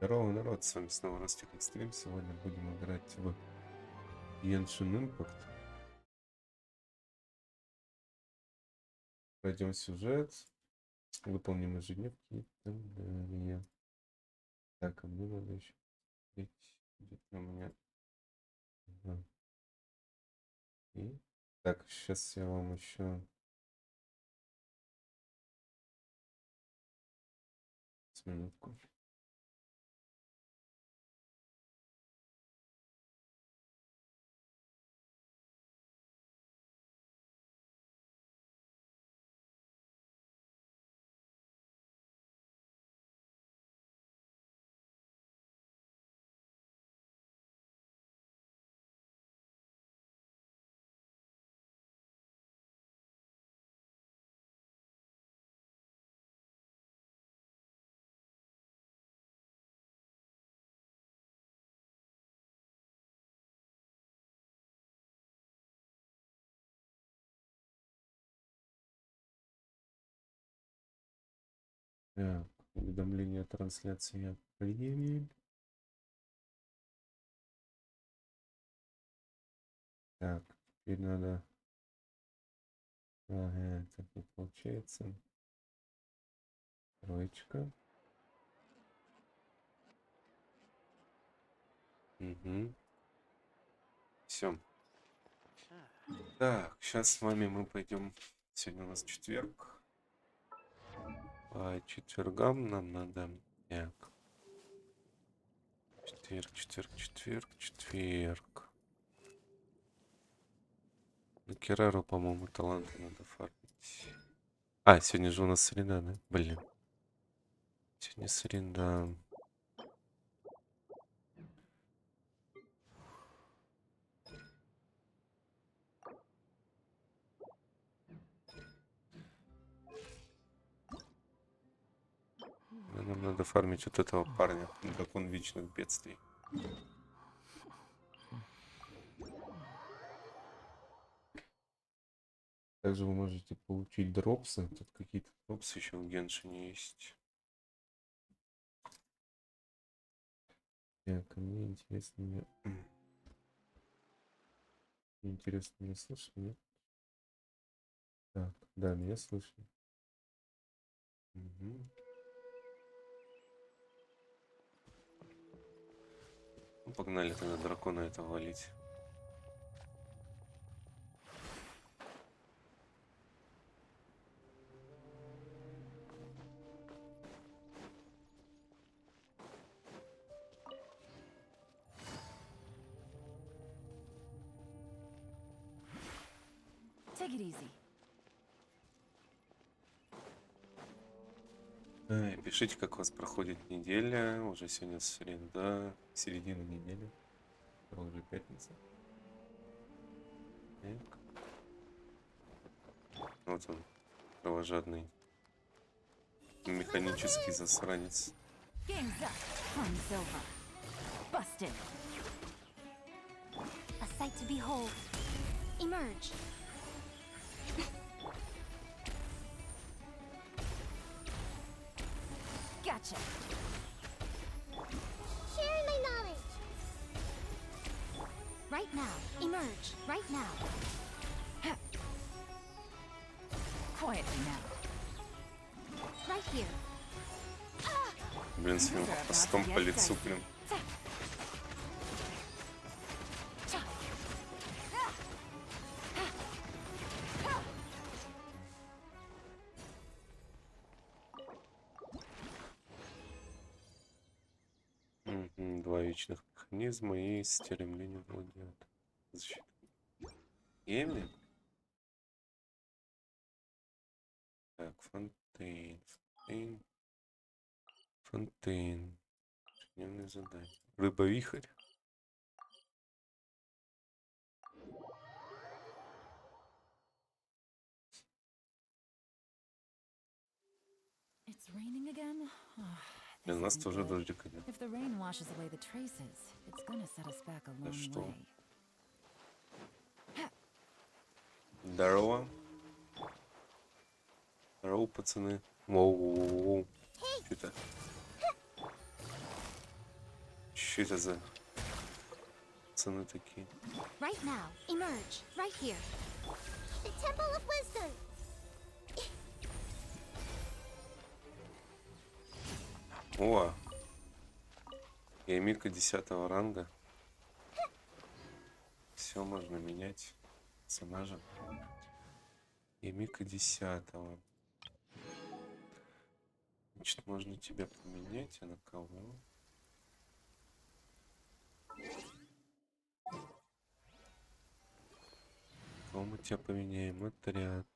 Здорово, народ, с вами снова Ростик Экстрим. Сегодня будем играть в Genshin Impact. Пройдем сюжет, выполним ежедневки. Так, а мне надо еще смотреть, где у меня. Ага. И так, сейчас я вам еще минутку. Так, уведомление о трансляции я принял. Так, теперь надо... Ага, так не получается. Троечка. Угу. Все. Так, сейчас с вами мы пойдем. Сегодня у нас четверг. По четвергам нам надо. Так. Четверг. На Керару, по-моему, таланты надо фармить. А, сегодня же у нас среда, да? Блин. Сегодня среда. Нам надо фармить вот этого парня. Дракон вечных бедствий. Также вы можете получить дропсы. Тут какие-то дропсы еще в Геншине есть. Так, а мне интересно, меня слышно, нет? Так, да, меня слышно. Угу. Ну, погнали тогда дракона этого валить. Take it easy. Пишите, как у вас проходит неделя. Уже сегодня среда, середина недели. Уже пятница. Так. Вот он, кровожадный механический засранец. Game's up. Fun's over. Busted. A sight to behold. Emerge. Gotcha. Sharing my knowledge. Right now. Emerge. Right now. Quietly now. Right here. Блин, с ним хвостом по лицу прям. Два вечных механизма и стремление владеет. Защита. Геймли? Так, Фонтейн. Дневное задание. Рыба-вихрь. It's raining again? Для нас тоже дождик идет. If the rain washes away the traces, it's gonna set us back a long что? way. Здорово. Здорово, пацаны. Воу-воу-воу. Что-то. Что это за цены такие? Right now. Emerge. Right here. The Temple of Wisdom. О! Я Мика 10 ранга. Все можно менять персонажа. И Мика 10. Значит, можно тебя поменять, а на кого? Кого мы тебя поменяем? Отряд.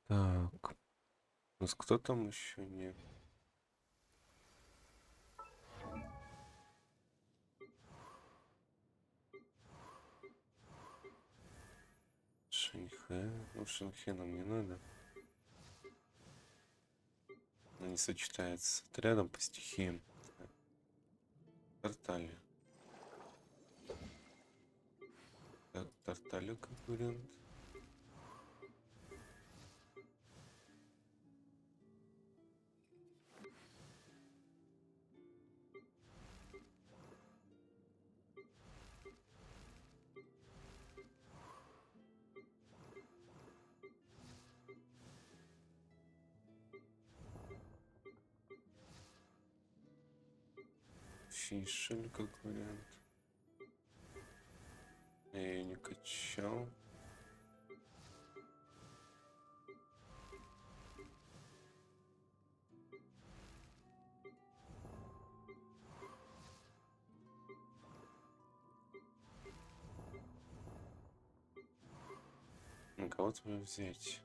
Так. У нас кто там еще не? Шаньхэ. Ну, Шаньхэ нам не надо. Она не сочетается с отрядом по стихиям. Тарталья. Так, Тарталья как вариант. Фишель как вариант. Я ее не качал. На кого тебе взять?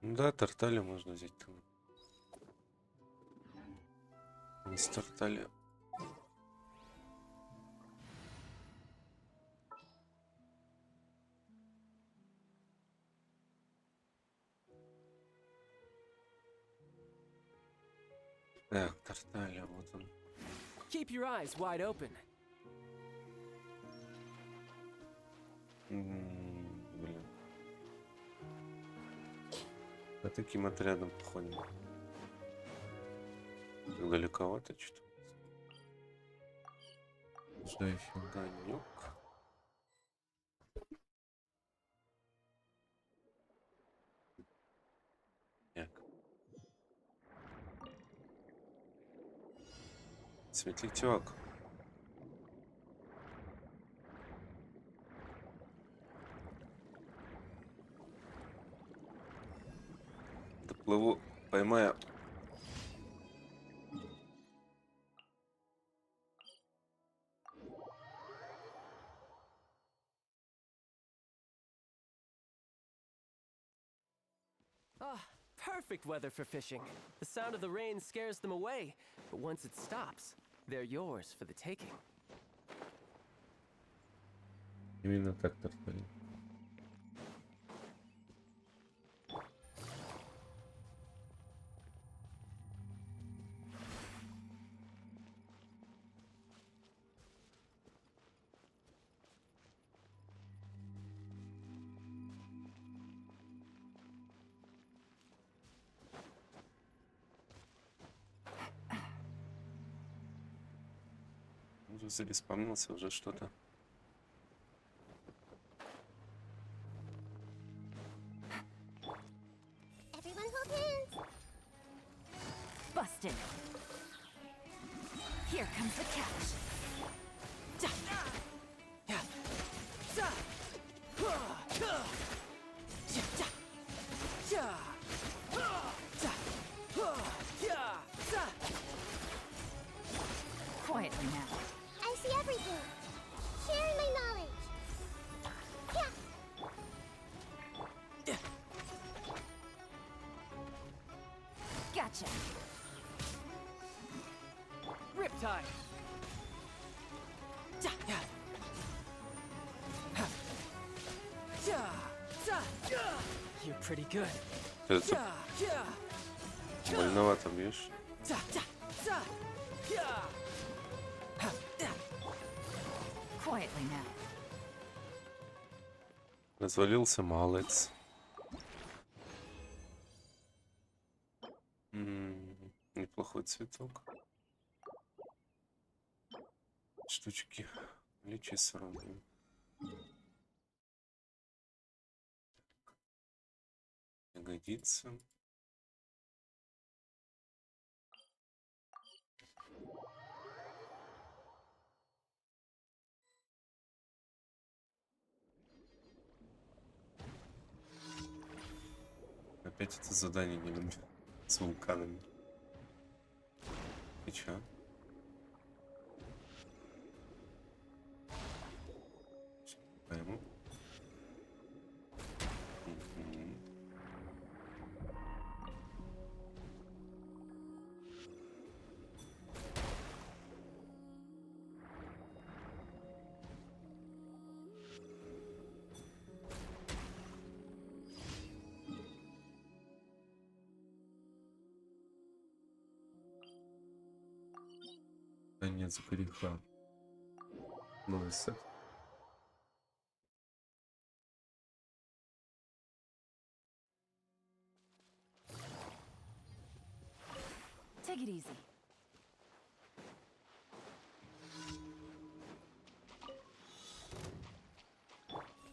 Ну да, Тарталью можно взять там. С Тарталью. Так, Тарталья, вот он. Keep your eyes wide open. Блин. По таким отрядам походим. Так далековато что-то. Что еще? Огонек. Так. Светлячок. Доплыву, поймаю. Ah, perfect weather for fishing. The sound of the rain scares them away, but once it stops, they're yours for the taking. Именно так Тарталья. Уже зареспавнился, уже что-то. Everyone hold hands. Busted. Here comes the catch. Yeah. Za! Hua! Ha! Ja! Ja! Ja! Ha! Za! Hua! Ya! Za! Quietly now. I see everything. Sharing my knowledge. Yeah. Yeah. Gotcha. Riptide! Ja! Ja! Ha! Ja! Za! Ja! You're pretty good. Это Ja! Ja! больновато бьешь. За! За! За! Я! Ха! Да! Quietly now. Развалился малец. цветок. Штучки. Лечи сравним. Не годится. Опять это задание не люблю. С вулканами. И чё? Пойму. Мгм. Конец греха. Новый сет. Take it easy.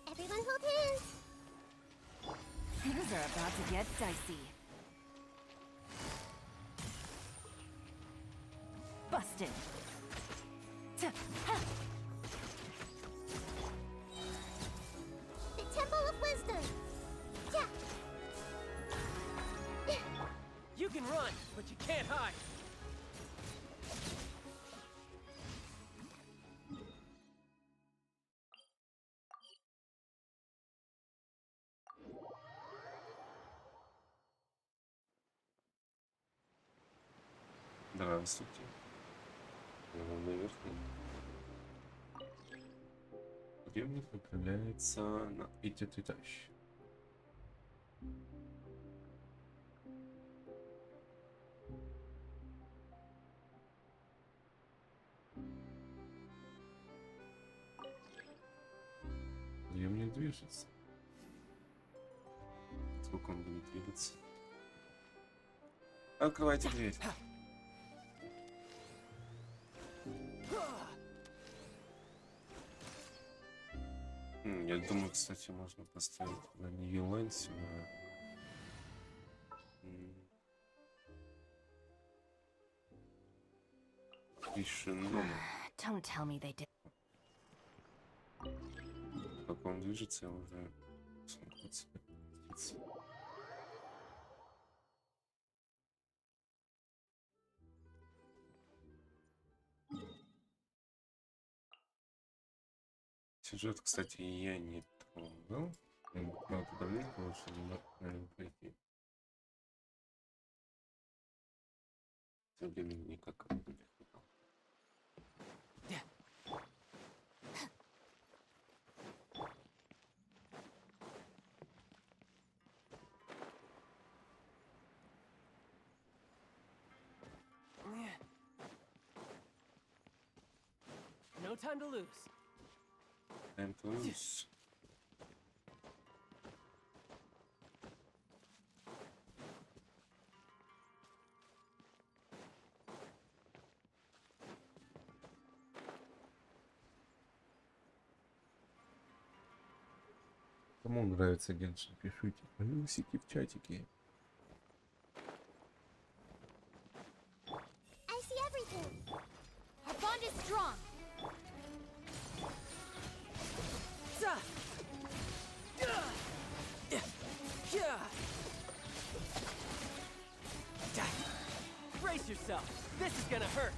Everyone hold hands. Things are about to get dicey. Busted. Ha! The Temple of Wisdom. Yeah. You can run, but you can't hide. Здравствуйте. Наверх. Дневник направляется на пятый этаж. Дневник движется. Сколько он будет двигаться? Открывайте дверь. Я думаю, кстати, можно поставить на нее лэнс на тишину. Don't tell me they did. Как он движется, я уже смогу себе птиц. Сюжет, кстати, я не трогал. Правда, давненько уже не мог на него пройти. Времени никак не хватало. No time to lose. Time to lose. Кому нравится Геншин, пишите плюсики в чатике. I see everything. Our bond is strong. Brace yourself. This is gonna hurt.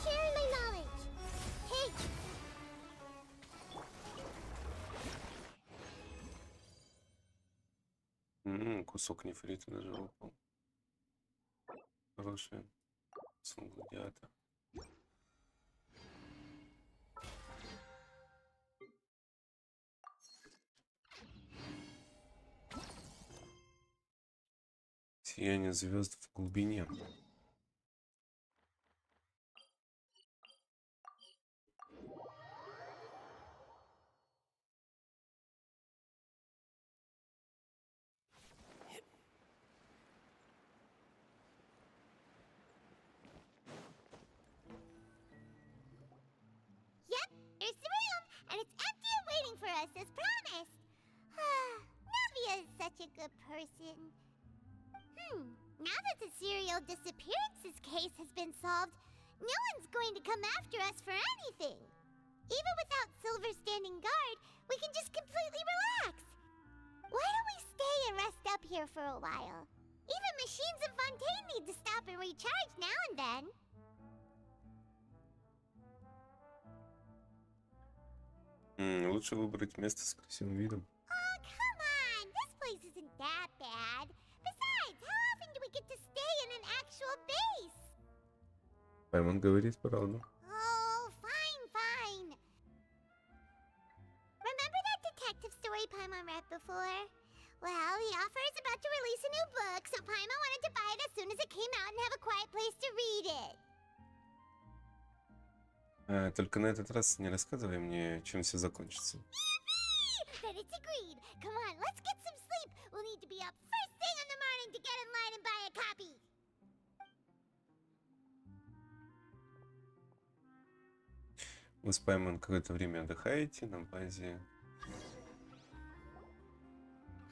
Sharing my knowledge. Hey, Кусок нефрита даже выпал. Хороший. Сон гладиатор. Сияние звезд в глубине. as promised. Navia is such a good person. Now that the serial disappearances case has been solved, no one's going to come after us for anything. Even without Silver standing guard, we can just completely relax. Why don't we stay and rest up here for a while? Even machines in Fontaine need to stop and recharge now and then. Лучше выбрать место с красивым видом. Oh, come on! This place isn't that bad. Besides, how often do we get to stay in an actual base? Паймон говорит правду. Oh, fine. Remember that detective story Paimon read before? Well, the author is about to release a new book, so Paimon wanted to buy it as soon as it came out and have a quiet place to read it. Только на этот раз не рассказывай мне, чем все закончится. Then it's agreed. Come on, let's get some sleep. We'll need to be up first thing in the morning to get in line and buy a copy. Вы с Паймон какое-то время отдыхаете на базе.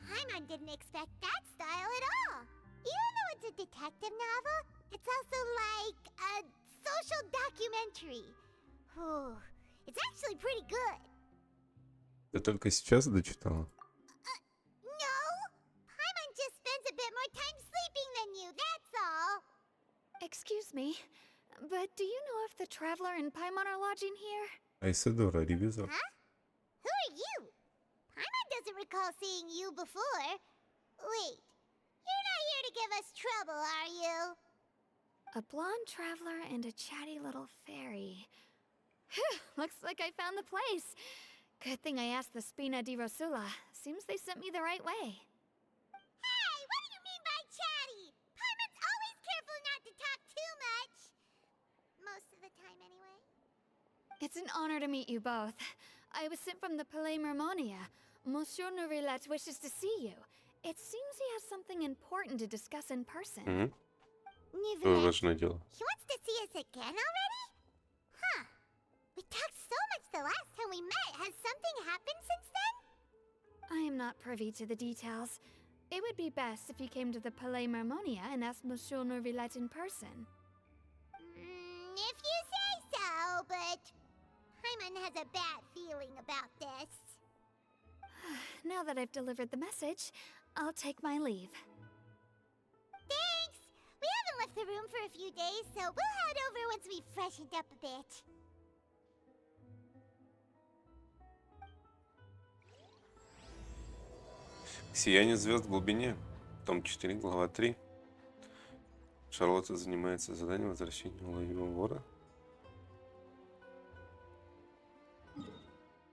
Paimon didn't expect that style at all. Even though it's a detective novel, it's also like a social documentary. Whew. It's actually pretty good. Ты только сейчас дочитала? No, Paimon just spends a bit more time sleeping than you, that's all. Excuse me, but do you know if the Traveler and Paimon are lodging here? Айседора, ревизор. Huh? Who are you? Paimon doesn't recall seeing you before. Wait, you're not here to give us trouble, are you? A blonde traveler and a chatty little fairy. Phew, looks like I found the place. Good thing I asked the Spina di Rosula. Seems they sent me the right way. Hey, what do you mean by chatty? Paimon's always careful not to talk too much. Most of the time, anyway. It's an honor to meet you both. I was sent from the Palais Mermonia. Monsieur Nourillet wishes to see you. It seems he has something important to discuss in person. Nivelet, Важное дело. he wants to see us again already? Huh. We talked so much the last time we met. Has something happened since then? I am not privy to the details. It would be best if you came to the Palais Mermonia and asked Monsieur Nourillet in person. If you say so, but Paimon has a bad feeling about this. Now that I've delivered the message, I'll take my leave. Thanks! We haven't left the room for a few days, so we'll head over once we've freshened up a bit. Сияние звезд в глубине. Том 4, глава 3. Шарлотта занимается заданием возвращения уловимого вора.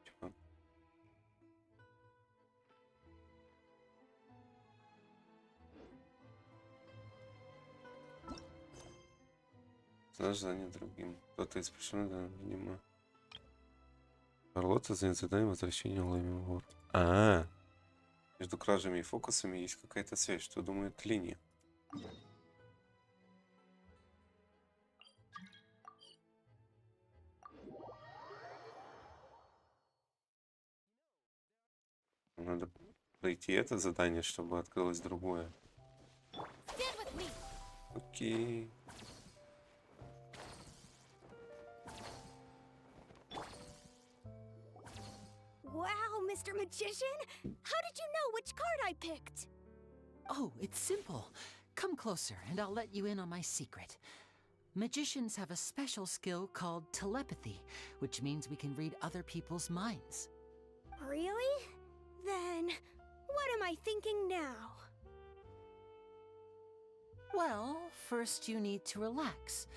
Чё? Знаешь задание другим. Кто-то из пришел, да, видимо. Шарлотта занят заданием возвращения уловимого вора. Между кражами и фокусами есть какая-то связь. Что думает Лини? Надо пройти это задание, чтобы открылось другое. Stand with me! Окей. Wow, Mr. Magician! How did you know which card I picked? Oh, it's simple. Come closer, and I'll let you in on my secret. Magicians have a special skill called telepathy, which means we can read other people's minds. Really? Then, what am I thinking now? Well, first you need to relax,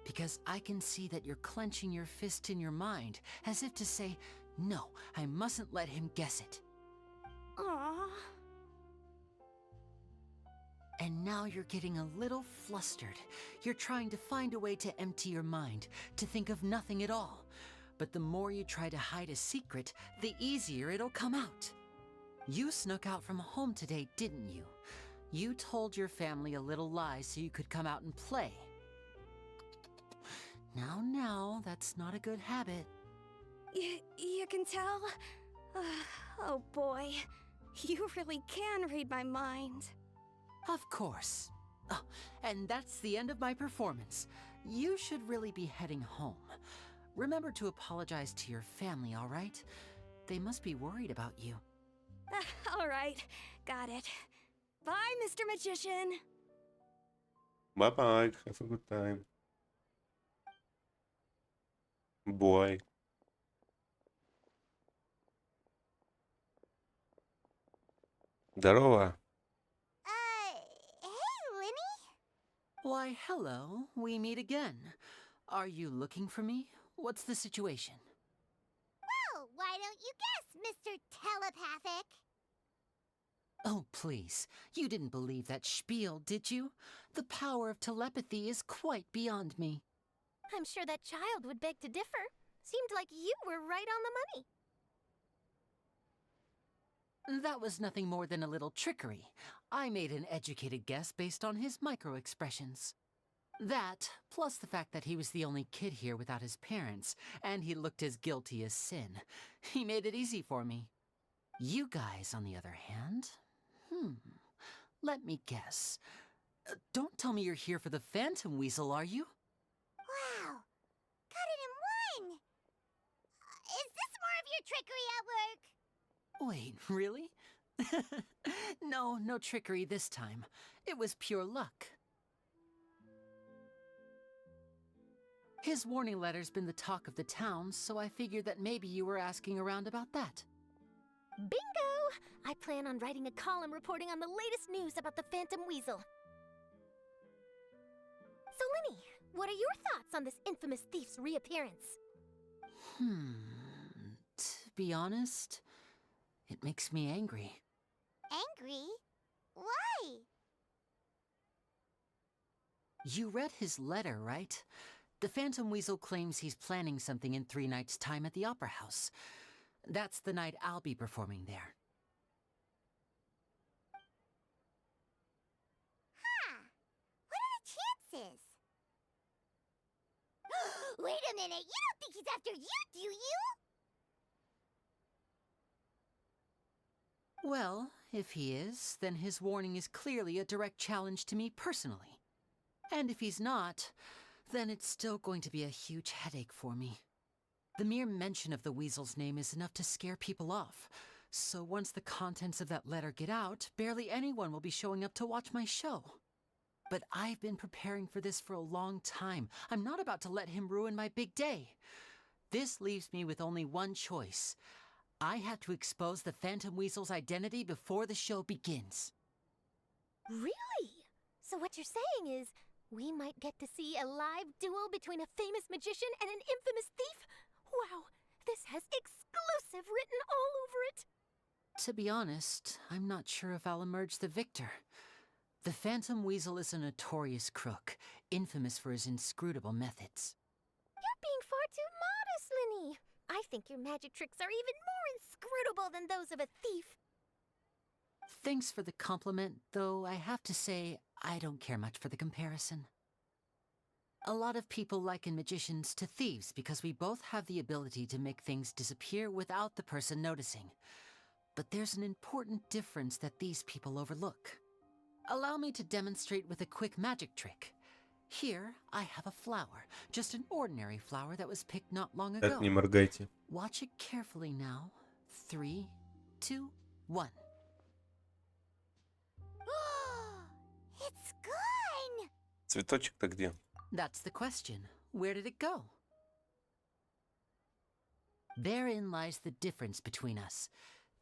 because I can see that you're clenching your fist in your mind, as if to say, no, I mustn't let him guess it. Aww. And now you're getting a little flustered. You're trying to find a way to empty your mind, to think of nothing at all. But the more you try to hide a secret, the easier it'll come out. You snuck out from home today, didn't you? You told your family a little lie so you could come out and play. Now, that's not a good habit. You can tell? Oh boy. You really can read my mind. Of course. Oh, and that's the end of my performance. You should really be heading home. Remember to apologize to your family, all right? They must be worried about you. All right. Got it. Bye, Mr. Magician. Bye bye. Have a good time. Boy. Здорово. Hey, Lenny? Why, hello. We meet again. Are you looking for me? What's the situation? Well, why don't you guess, Mr. Telepathic? Oh, please. You didn't believe that spiel, did you? The power of telepathy is quite beyond me. I'm sure that child would beg to differ. Seemed like you were right on the money. That was nothing more than a little trickery. I made an educated guess based on his micro-expressions. That, plus the fact that he was the only kid here without his parents, and he looked as guilty as sin. He made it easy for me. You guys, on the other hand... Let me guess. Don't tell me you're here for the Phantom Weasel, are you? Wow, got it in one! Is this more of your trickery at work? Wait, really? No trickery this time. It was pure luck. His warning letter's been the talk of the town, so I figured that maybe you were asking around about that. Bingo! I plan on writing a column reporting on the latest news about the Phantom Weasel. So, Lenny, what are your thoughts on this infamous thief's reappearance? To be honest, it makes me angry. Angry? Why? You read his letter, right? The Phantom Weasel claims he's planning something in 3 nights' time at the Opera House. That's the night I'll be performing there. Huh. What are the chances? Wait a minute, you don't think he's after you, do you? Well, if he is, then his warning is clearly a direct challenge to me personally. And if he's not, then it's still going to be a huge headache for me. The mere mention of the Weasel's name is enough to scare people off. So once the contents of that letter get out, barely anyone will be showing up to watch my show. But I've been preparing for this for a long time. I'm not about to let him ruin my big day. This leaves me with only one choice. I have to expose the Phantom Weasel's identity before the show begins. Really? So what you're saying is, we might get to see a live duel between a famous magician and an infamous thief? Wow, this has exclusive written all over it! To be honest, I'm not sure if I'll emerge the victor. The Phantom Weasel is a notorious crook, infamous for his inscrutable methods. You're being far too modest, Lenny. I think your magic tricks are even more inscrutable than those of a thief. Thanks for the compliment, though I have to say I don't care much for the comparison. A lot of people liken magicians to thieves because we both have the ability to make things disappear without the person noticing. But there's an important difference that these people overlook. Allow me to demonstrate with a quick magic trick. Here, I have a flower, just an ordinary flower that was picked not long ago. Так, не моргайте. Watch it carefully now. 3, 2, 1. It's gone! Цветочек-то где? That's the question. Where did it go? Therein lies the difference between us.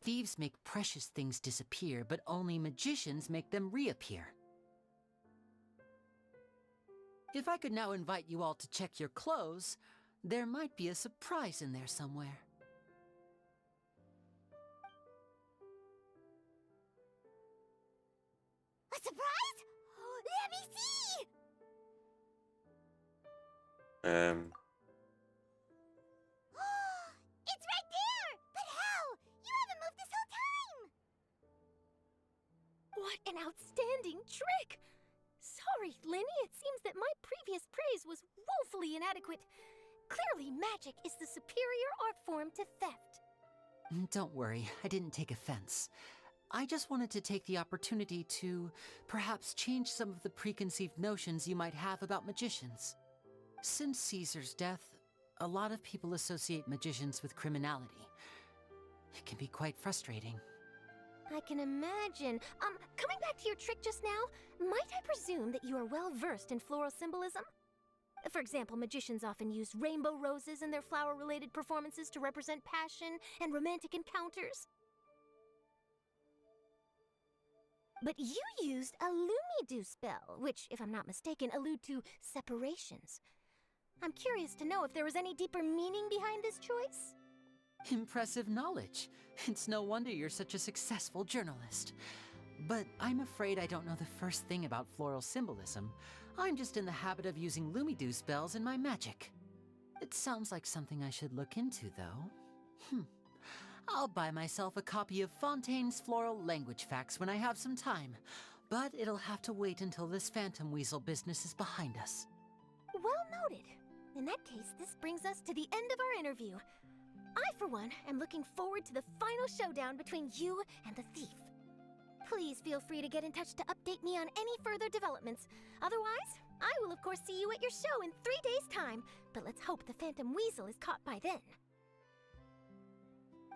Thieves make precious things disappear, but only magicians make them reappear. If I could now invite you all to check your clothes, there might be a surprise in there somewhere. A surprise? Let me see! It's right there! But how? You haven't moved this whole time! What an outstanding trick! Sorry, Lenny, it seems that my previous praise was woefully inadequate. Clearly, magic is the superior art form to theft. Don't worry, I didn't take offense. I just wanted to take the opportunity to perhaps change some of the preconceived notions you might have about magicians. Since Caesar's death, a lot of people associate magicians with criminality. It can be quite frustrating. I can imagine. Coming back to your trick just now, might I presume that you are well versed in floral symbolism? For example, magicians often use rainbow roses in their flower-related performances to represent passion and romantic encounters. But you used a Lumidu spell, which, if I'm not mistaken, allude to separations. I'm curious to know if there was any deeper meaning behind this choice? Impressive knowledge. It's no wonder you're such a successful journalist. But I'm afraid I don't know the first thing about floral symbolism. I'm just in the habit of using Lumidu spells in my magic. It sounds like something I should look into, though. I'll buy myself a copy of Fontaine's Floral Language Facts when I have some time, but it'll have to wait until this phantom weasel business is behind us. Well noted. In that case, this brings us to the end of our interview. I, for one, am looking forward to the final showdown between you and the thief. Please feel free to get in touch to update me on any further developments. Otherwise, I will of course see you at your show in 3 days' time, but let's hope the Phantom Weasel is caught by then.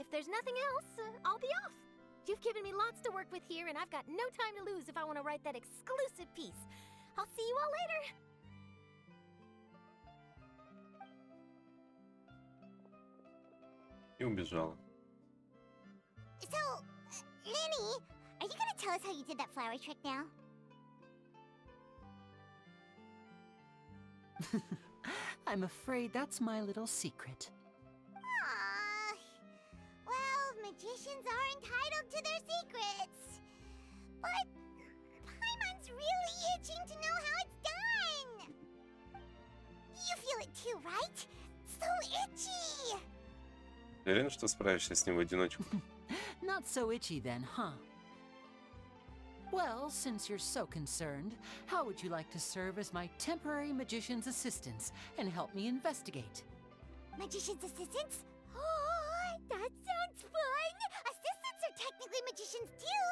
If there's nothing else, I'll be off. You've given me lots to work with here, and I've got no time to lose if I want to write that exclusive piece. I'll see you all later. И убежала. So, Lenny, are you gonna tell us how you did that flower trick now? I'm afraid that's my little secret. Aww. Well, magicians are entitled to their secrets. But Paimon's really itching to know how it's done. You feel it too, right? So itchy. Ты уверен, что справишься с ним в одиночку? Not so itchy then, huh? Well, since you're so concerned, how would you like to serve as my temporary magician's assistants and help me investigate? Magician's assistants? Oh, that sounds fun! Assistants are technically magicians too!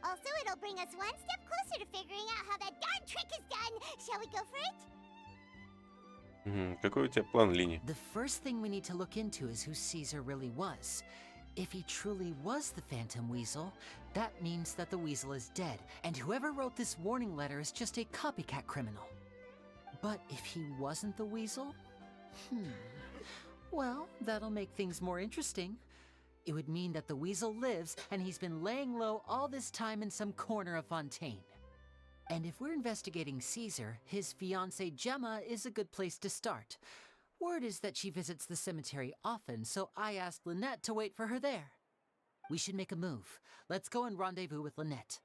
Also, it'll bring us one step closer to figuring out how that darn trick is done! Shall we go for it? Какой у тебя план, Лини? The first thing we need to look into is who Caesar really was. If he truly was the Phantom Weasel, that means that the weasel is dead, and whoever wrote this warning letter is just a copycat criminal. But if he wasn't the weasel? Well, that'll make things more interesting. It would mean that the weasel lives, and he's been laying low all this time in some corner of Fontaine. And if we're investigating Caesar, his fiancée Gemma is a good place to start. Word is that she visits the cemetery often, so I asked Lynette to wait for her there. We should make a move. Let's go and rendezvous with Lynette.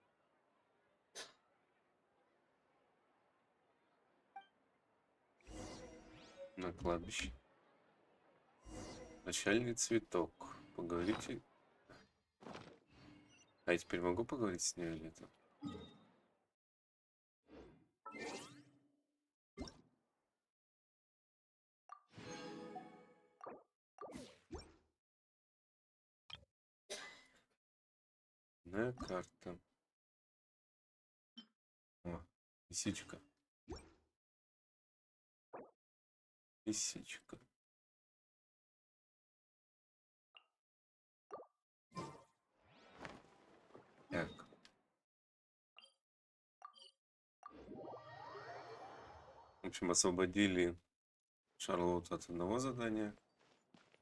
На кладбище. Начальный цветок. Поговорите. А я теперь могу поговорить с ней или это? На карта. О, лисичка. Лисичка. Так. В общем, освободили Шарлотту от одного задания.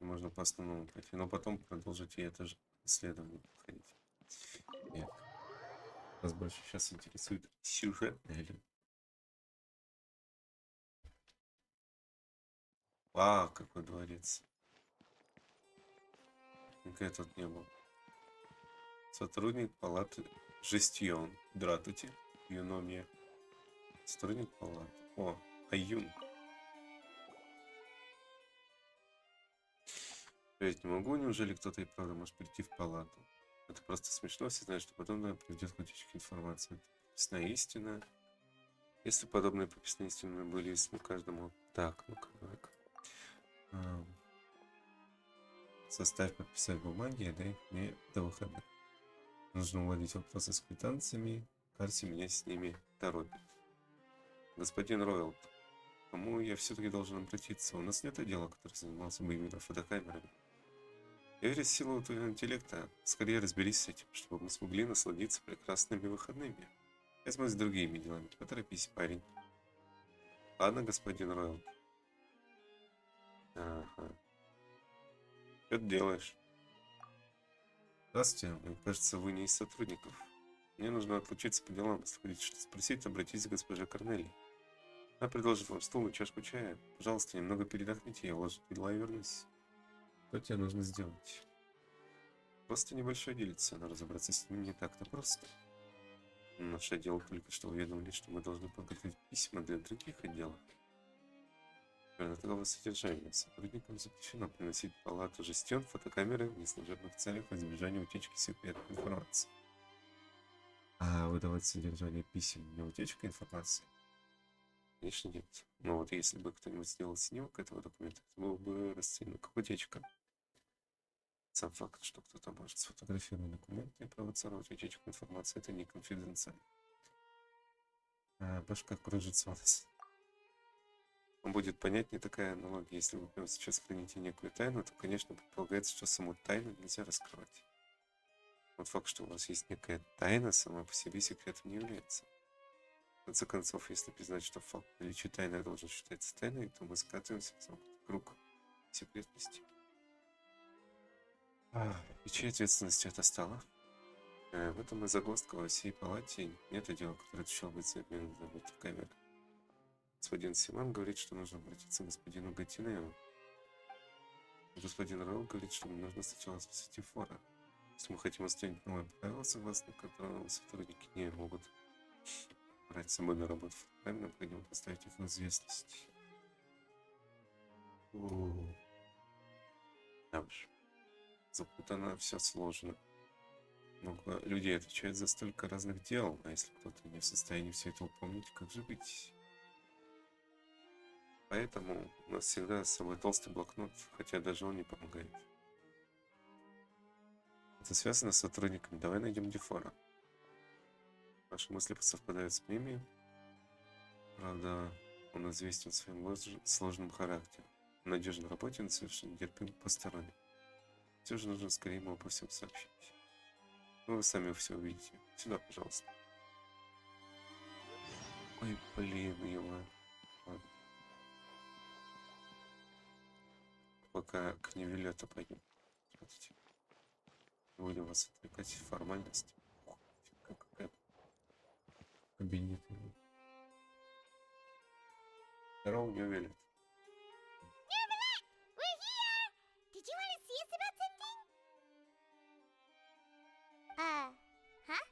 Можно по основному пройти, но потом продолжить и это же исследование проходить. Нет. Нас больше сейчас интересует сюжетная ли. А, какой дворец. Никогда тут не был. Сотрудник палаты Жестион. Здравствуйте, Юномия. Сотрудник палаты. О, Аюн. Опять не могу, неужели кто-то и правда может прийти в палату? Это просто смешно, все знают, что потом приведет к утечке информации. Это прописная истина. Если подобные прописные истины были известны каждому. Так, ну-ка, давай-ка. Составь, подписать бумаги и отдай их мне до выходных. Нужно уладить вопросы с квитанциями. Карси меня с ними торопит. Господин Ройлд, к кому я все-таки должен обратиться? У нас нет отдела, который занимался бы именно фотокамерами. Я верю в силу твоего интеллекта. Скорее разберись с этим, чтобы мы смогли насладиться прекрасными выходными. Я займусь другими делами. Поторопись, парень. Ладно, господин Ройл. Ага. Что ты делаешь? Здравствуйте. Мне кажется, вы не из сотрудников. Мне нужно отлучиться по делам. Если хотите что-то спросить, обратитесь к госпоже Корнелии. Она предложит вам стул и чашку чая. Пожалуйста, немного передохните, я уложу дела и вернусь. Что тебе нужно сделать? Просто небольшое делится, но разобраться с ним не так-то просто. Наш отдел только что уведомили, что мы должны подготовить письма для других отделов. Примерно такого содержания. Сотрудникам запрещено приносить в палату жестян, фотокамеры в неслужебных целях во избежание утечки секретной информации. А выдавать содержание писем для утечки информации? Конечно, нет. Но вот если бы кто-нибудь сделал снимок этого документа, это было бы расценено как утечка. Сам факт, что кто-то может сфотографировать документы и провоцировать утечку информации, это не конфиденциально. Башка кружится у нас. Он будет понятнее такая аналогия. Если вы прямо сейчас храните некую тайну, то, конечно, предполагается, что саму тайну нельзя раскрывать. Вот факт, что у вас есть некая тайна, сама по себе секретом не является. В конце концов, если признать, что факт наличия тайны должен считаться тайной, то мы скатываемся в замкнутый круг секретности. И чьей ответственностью это стало? В этом и загвоздка. Во всей палате нет отдела, который отвечал быть за обмен на камеры. Господин Симан говорит, что нужно обратиться к господину Гатинею. Господин Роу говорит, что мне нужно сначала спросить фора. Если мы хотим установить новое правило, согласно которому сотрудники не могут брать с собой на работу фотокамеры, необходимо поставить их в известность. Да уж. Запутано, все сложно. Много людей отвечают за столько разных дел, а если кто-то не в состоянии все это упомнить, как же быть? Поэтому у нас всегда с собой толстый блокнот, хотя даже он не помогает. Это связано с сотрудниками. Давай найдем Дефора. Наши мысли совпадают с моими. Правда, он известен своим сложным характером. В надежной работе он совершенно терпим к посторонним. Все же нужно скорее ему обо всем сообщить. Вы сами все увидите. Сюда, пожалуйста. Ой, блин, его. Ладно. Пока к Невилету пойдем. Смотрите. Будем вас отвлекать в формальности. Какая кабинет. Здорово, Невилет. We're here! Did you want to see us about something? Huh?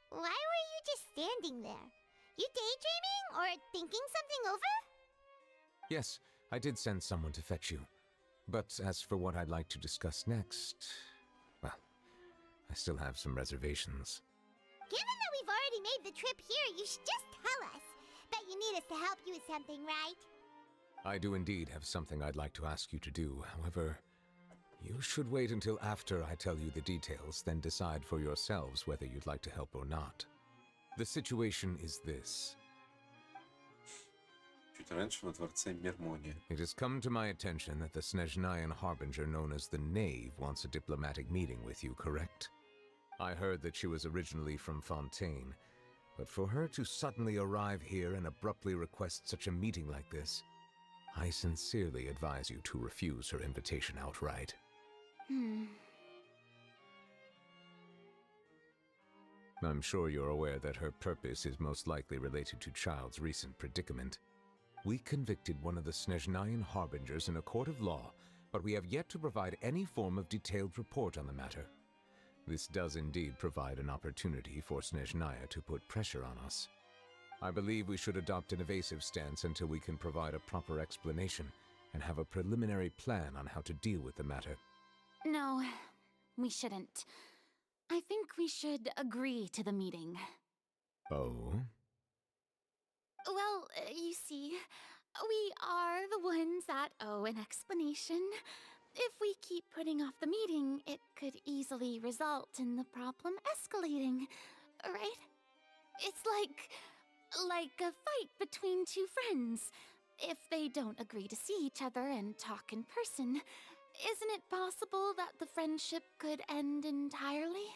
Why were you just standing there? You daydreaming or thinking something over? Yes, I did send someone to fetch you. But as for what I'd like to discuss next, well, I still have some reservations. Given that we've already made the trip here, you should just tell us. Bet you need us to help you with something, right? I do indeed have something I'd like to ask you to do. However, you should wait until after I tell you the details, then decide for yourselves whether you'd like to help or not. The situation is this. Чуть раньше во дворце Мермония. It has come to my attention that the Snezhnayan harbinger known as the Knave wants a diplomatic meeting with you, correct? I heard that she was originally from Fontaine, but for her to suddenly arrive here and abruptly request such a meeting like this, I sincerely advise you to refuse her invitation outright. I'm sure you're aware that her purpose is most likely related to Child's recent predicament. We convicted one of the Snezhnayan harbingers in a court of law, but we have yet to provide any form of detailed report on the matter. This does indeed provide an opportunity for Snezhnaya to put pressure on us. I believe we should adopt an evasive stance until we can provide a proper explanation and have a preliminary plan on how to deal with the matter. No, we shouldn't. I think we should agree to the meeting. Oh? Well, you see, we are the ones that owe an explanation. if we keep putting off the meeting, it could easily result in the problem escalating, right? It's like a fight between two friends. If they don't agree to see each other and talk in person, isn't it possible that the friendship could end entirely?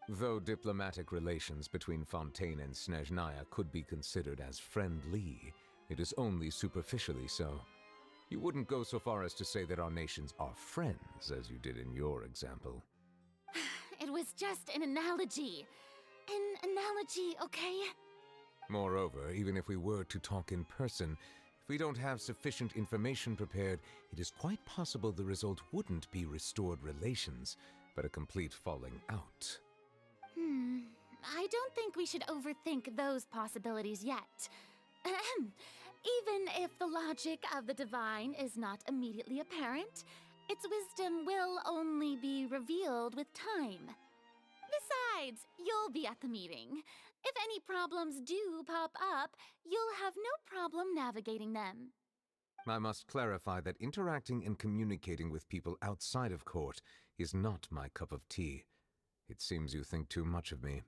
Though diplomatic relations between Fontaine and Snezhnaya could be considered as friendly, it is only superficially so. You wouldn't go so far as to say that our nations are friends, as you did in your example. It was just an analogy. An analogy, okay? Moreover, even if we were to talk in person, if we don't have sufficient information prepared, it is quite possible the result wouldn't be restored relations, but a complete falling out. I don't think we should overthink those possibilities yet. Ahem. Even if the logic of the divine is not immediately apparent, its wisdom will only be revealed with time. Besides, you'll be at the meeting. If any problems do pop up, you'll have no problem navigating them. I must clarify that interacting and communicating with people outside of court is not my cup of tea. It seems you think too much of me.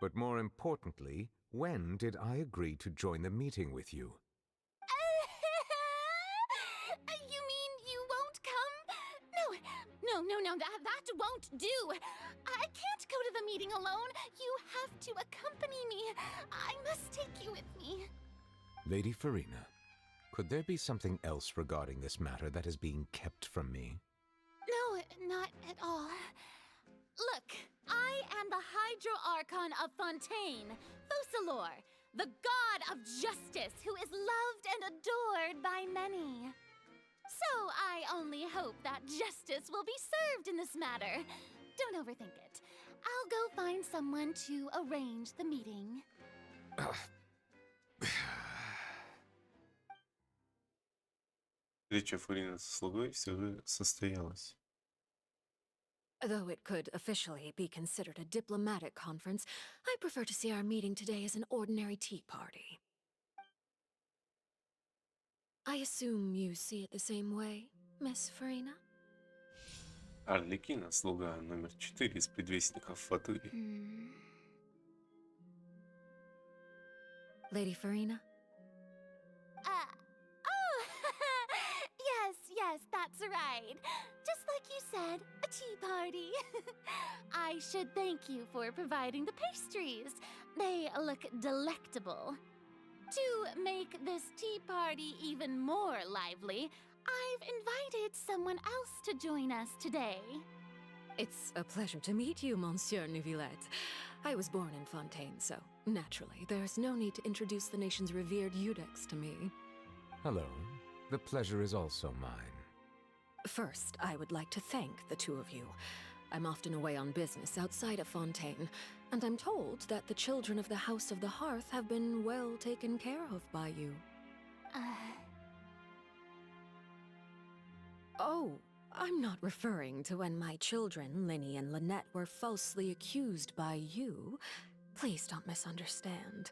But more importantly, when did I agree to join the meeting with you? You mean you won't come? No, that won't do. I can't go to the meeting alone. You have to accompany me. I must take you with me. Lady Farina, could there be something else regarding this matter that is being kept from me? No, not at all. Look, I am the Hydro-Archon of Fontaine, Focalor, the god of justice who is loved and adored by many. So I only hope that justice will be served in this matter. Don't overthink it. I'll go find someone to arrange the meeting. Встреча Фурина со слугой все же состоялась. Though it could officially be considered a diplomatic conference, I prefer to see our meeting today as an ordinary tea party. I assume you see it the same way, Miss Farina? Арлекина, слуга номер 4 из предвестников Фатури. Lady Farina? Yes, that's right. Just like you said, a tea party. I should thank you for providing the pastries. They look delectable. To make this tea party even more lively, I've invited someone else to join us today. It's a pleasure to meet you, Monsieur Neuvillette. I was born in Fontaine, so naturally, there's no need to introduce the nation's revered Eudex to me. Hello. The pleasure is also mine. First, I would like to thank the two of you. I'm often away on business outside of Fontaine, and I'm told that the children of the House of the Hearth have been well taken care of by you. Oh, I'm not referring to when my children, Linny and Lynette, were falsely accused by you. Please don't misunderstand.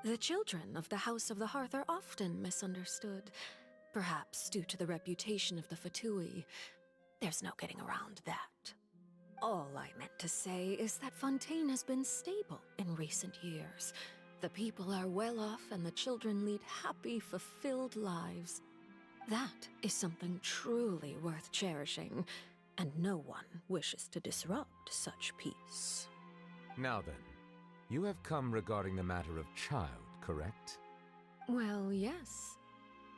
The children of the House of the Hearth are often misunderstood, perhaps due to the reputation of the Fatui. There's no getting around that. All I meant to say is that Fontaine has been stable in recent years. The people are well off and the children lead happy, fulfilled lives. That is something truly worth cherishing, and no one wishes to disrupt such peace. Now then, you have come regarding the matter of child, correct? Well, yes.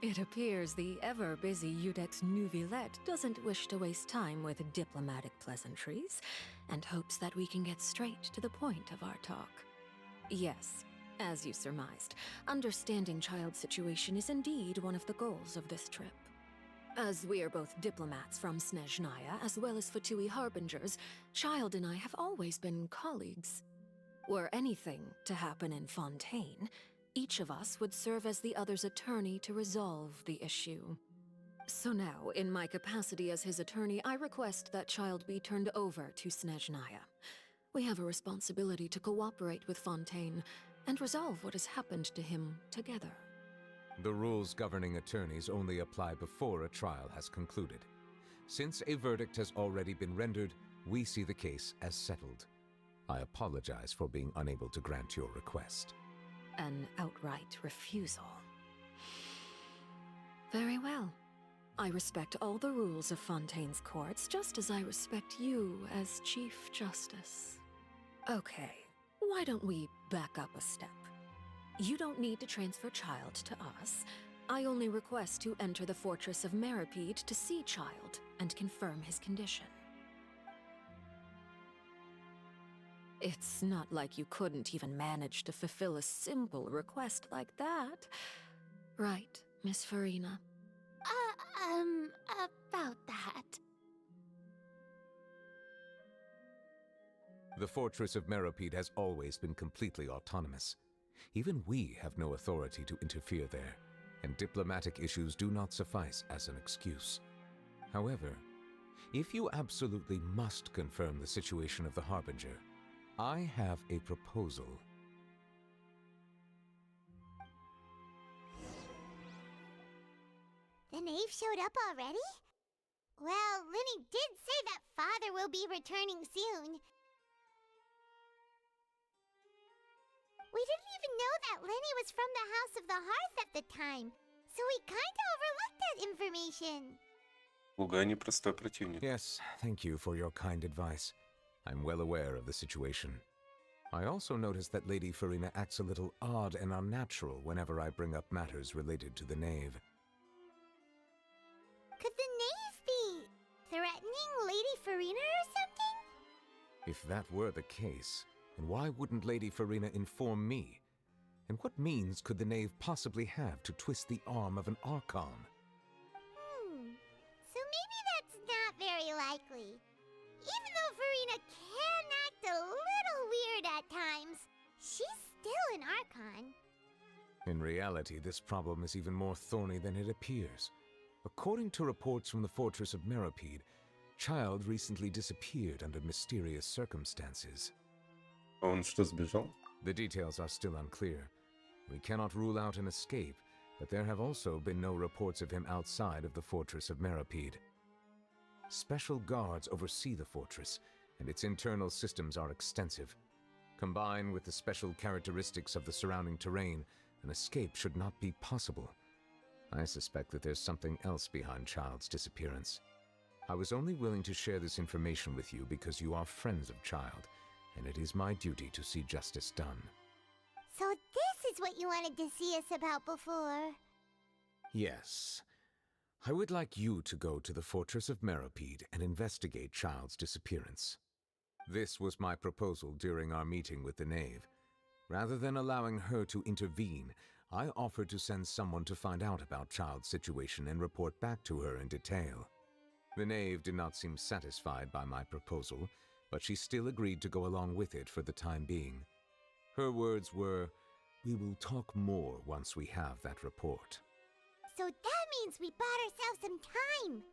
It appears the ever-busy Eudex Neuvillette doesn't wish to waste time with diplomatic pleasantries, and hopes that we can get straight to the point of our talk. Yes, as you surmised, understanding child's situation is indeed one of the goals of this trip. As we are both diplomats from Snezhnaya, as well as Fatui harbingers, Child and I have always been colleagues. Were anything to happen in Fontaine, each of us would serve as the other's attorney to resolve the issue. So now, in my capacity as his attorney, I request that Child be turned over to Snezhnaya. We have a responsibility to cooperate with Fontaine and resolve what has happened to him together. The rules governing attorneys only apply before a trial has concluded. Since a verdict has already been rendered, we see the case as settled. I apologize for being unable to grant your request. An outright refusal. Very well. I respect all the rules of Fontaine's courts, just as I respect you as Chief Justice. Okay, why don't we back up a step? You don't need to transfer Child to us. I only request to enter the fortress of Meropid to see Child and confirm his condition. It's not like you couldn't even manage to fulfill a simple request like that. Right, Miss Farina? About that. The fortress of Meropid has always been completely autonomous. Even we have no authority to interfere there, and diplomatic issues do not suffice as an excuse. However, if you absolutely must confirm the situation of the Harbinger, I have a proposal. The knave showed up already? Well, Lenny did say that father will be returning soon. We didn't even know that Lenny was from the House of the Hearth at the time, so we kinda overlooked that information. Луга непростой противник. Yes, thank you for your kind advice. I'm well aware of the situation. I also noticed that Lady Farina acts a little odd and unnatural whenever I bring up matters related to the knave. Could the knave be threatening Lady Farina or something? If that were the case, then why wouldn't Lady Farina inform me? And what means could the knave possibly have to twist the arm of an Archon? So maybe that's not very likely. Even though Farina can act a little weird at times, she's still an Archon. In reality, this problem is even more thorny than it appears. According to reports from the fortress of Meropid, Child recently disappeared under mysterious circumstances. Он что, сбежал? The details are still unclear. We cannot rule out an escape, but there have also been no reports of him outside of the fortress of Meropid. Special guards oversee the fortress, and its internal systems are extensive. Combined with the special characteristics of the surrounding terrain, an escape should not be possible. I suspect that there's something else behind Child's disappearance. I was only willing to share this information with you because you are friends of Child, and it is my duty to see justice done. So this is what you wanted to see us about before. Yes. I would like you to go to the fortress of Meropid and investigate Child's disappearance. This was my proposal during our meeting with the knave. Rather than allowing her to intervene, I offered to send someone to find out about Child's situation and report back to her in detail. The knave did not seem satisfied by my proposal, but she still agreed to go along with it for the time being. Her words were, "We will talk more once we have that report." So that means we bought ourselves some time.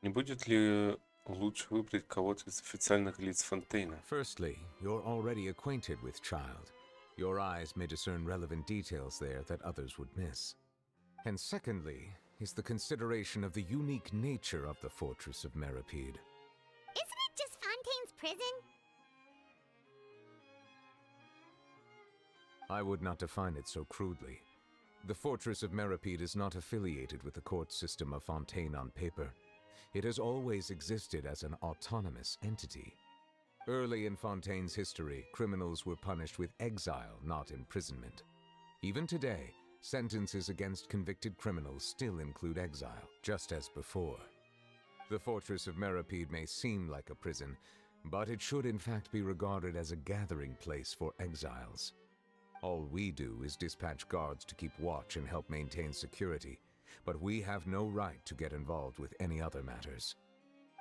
Не будет ли лучше выбрать кого-то из официальных лиц Фонтейна? Firstly, you're already acquainted with Child. Your eyes may discern relevant details there that others would miss. And secondly, is the consideration of the unique nature of the fortress of Meropid. Isn't it just Fontaine's prison? I would not define it so crudely. The fortress of Meropid is not affiliated with the court system of Fontaine on paper. It has always existed as an autonomous entity. Early in Fontaine's history, criminals were punished with exile, not imprisonment. Even today, sentences against convicted criminals still include exile, just as before. The fortress of Meropid may seem like a prison, but it should in fact be regarded as a gathering place for exiles. All we do is dispatch guards to keep watch and help maintain security, but we have no right to get involved with any other matters.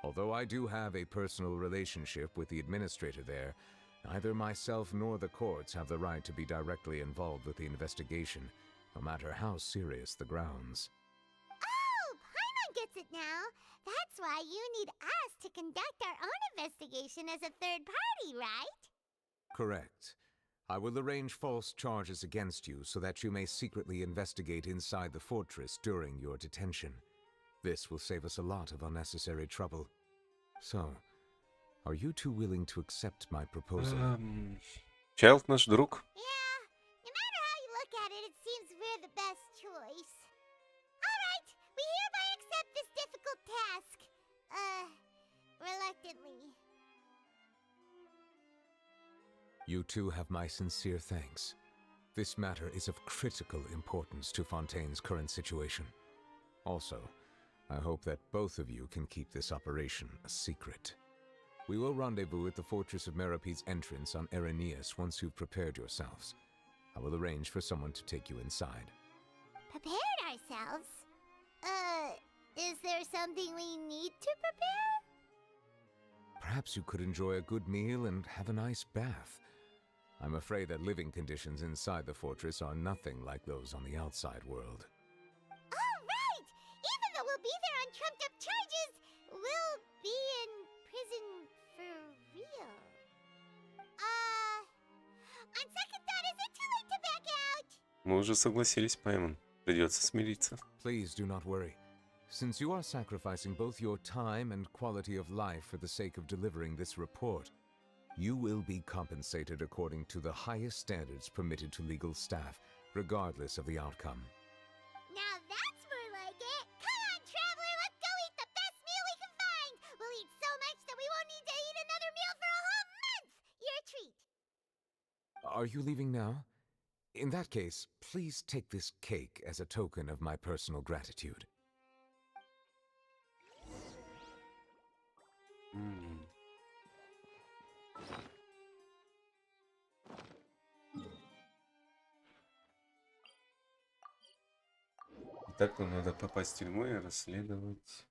Although I do have a personal relationship with the administrator there, neither myself nor the courts have the right to be directly involved with the investigation, no matter how serious the grounds. Oh, Paimon gets it now. That's why you need us to conduct our own investigation as a third party, right? Correct. I will arrange false charges against you so that you may secretly investigate inside the fortress during your detention. This will save us a lot of unnecessary trouble. So, are you two willing to accept my proposal? Чайлд наш друг. Yeah, no matter how you look at it, it seems we're the best choice. Alright, we hereby accept this difficult task. Reluctantly. You two have my sincere thanks. This matter is of critical importance to Fontaine's current situation. Also, I hope that both of you can keep this operation a secret. We will rendezvous at the Fortress of Meropid's entrance on Irenaeus once you've prepared yourselves. I will arrange for someone to take you inside. Prepared ourselves? Is there something we need to prepare? Perhaps you could enjoy a good meal and have a nice bath. I'm afraid that living conditions inside the fortress are nothing like those on the outside world. All right! Even though we'll be there on trumped-up charges, we'll be in prison for real. On second thought, is it too late to back out? Мы уже согласились, Паймон. Придется смириться. Please do not worry. Since you are sacrificing both your time and quality of life for the sake of delivering this report, you will be compensated according to the highest standards permitted to legal staff, regardless of the outcome. Now that's more like it. Come on, traveler, let's go eat the best meal we can find. We'll eat so much that we won't need to eat another meal for a whole month. Your treat. Are you leaving now? In that case, please take this cake as a token of my personal gratitude. Так, нам надо попасть в тюрьму и расследовать.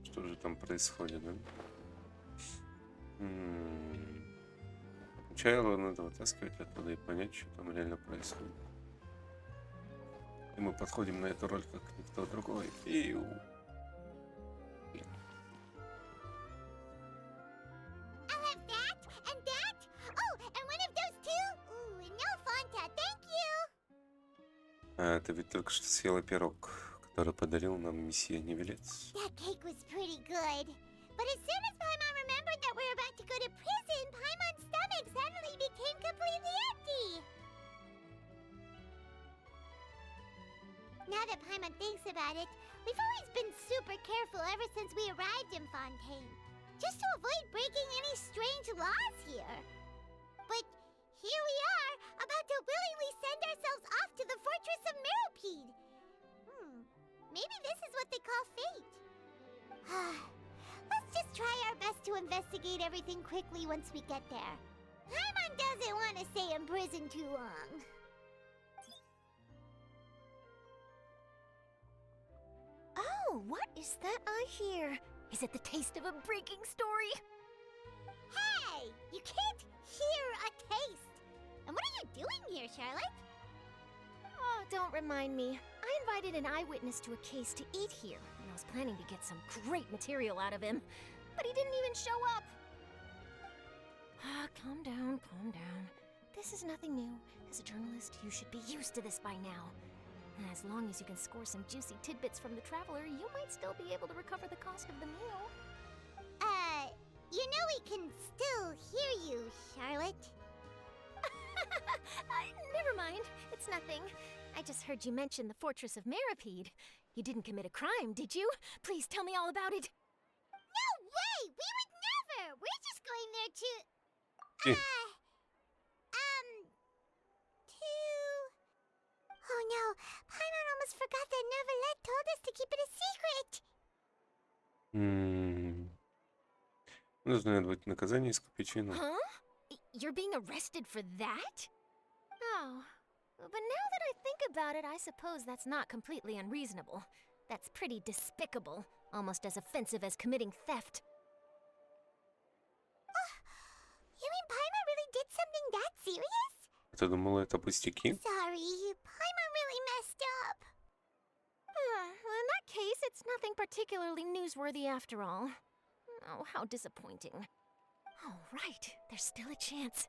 Что же там происходит, да? Чайло надо вытаскивать оттуда и понять, что там реально происходит. И мы подходим на эту роль как никто другой. Иу. I'll have that and that. Oh, and one of those two. Ooh, no Fanta, thank you. А, ты ведь только что съела пирог, который подарил нам месье Невелец. That cake was pretty good. But as soon as Paimon remembered that we're about to go to prison, Paimon's stomach suddenly became completely empty. Now that Paimon thinks about it, we've always been super careful ever since we arrived in Fontaine, just to avoid breaking any strange laws here. But here we are, about to willingly send ourselves off to the Fortress of Meropid. Maybe this is what they call fate. Let's just try our best to investigate everything quickly once we get there. Paimon doesn't want to stay in prison too long. Oh, what is that I hear? Is it the taste of a breaking story? Hey! You can't hear a taste! And what are you doing here, Charlotte? Oh, don't remind me. I invited an eyewitness to a case to eat here, and I was planning to get some great material out of him. But he didn't even show up. Calm down, calm down. This is nothing new. As a journalist, you should be used to this by now. And as long as you can score some juicy tidbits from the traveler, you might still be able to recover the cost of the meal. You know we can still hear you, Charlotte. Never mind. It's nothing. I just heard you mention the Fortress of Meropid. You didn't commit a crime, did you? Please tell me all about it. No way! We would never! We're just going there to... Oh no, Paimon almost forgot that Neuvillette told us to keep it a secret! Нужно отбыть наказание и искупить вину. Huh? You're being arrested for that? Oh. But now that I think about it, I suppose that's not completely unreasonable. That's pretty despicable. Almost as offensive as committing theft. You mean Paimon really did something that serious? Ты думала, это пустяки? Sorry, Paimon really messed up. Well, in that case, it's nothing particularly newsworthy after all. Oh, how disappointing. Oh, right. There's still a chance.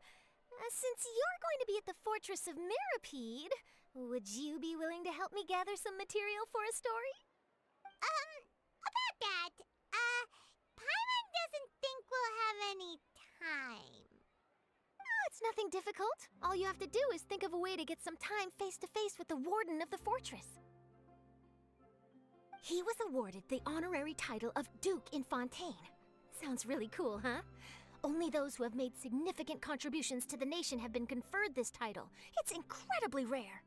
Since you're going to be at the Fortress of Merropid, would you be willing to help me gather some material for a story? About that, Paimon doesn't think we'll have any time. Oh, it's nothing difficult. All you have to do is think of a way to get some time face to face with the warden of the fortress. He was awarded the honorary title of Duke in Fontaine. Sounds really cool, huh? Only those who have made significant contributions to the nation have been conferred this title. It's incredibly rare.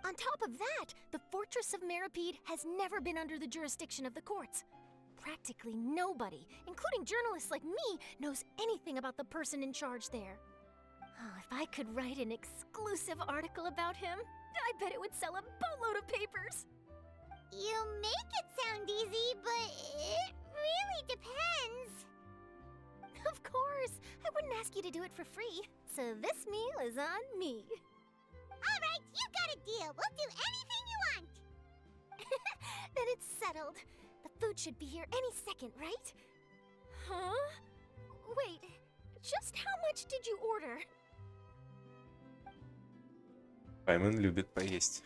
On top of that, the Fortress of Merropid has never been under the jurisdiction of the courts. Practically nobody, including journalists like me, knows anything about the person in charge there. Oh, if I could write an exclusive article about him, I bet it would sell a boatload of papers. You make it sound easy, but it really depends. Of course, I wouldn't ask you to do it for free, so this meal is on me. All right, you got a deal. We'll do anything you want. Then it's settled. The food should be here any second, right? Huh? Wait, just how much did you order? Паймон любит поесть.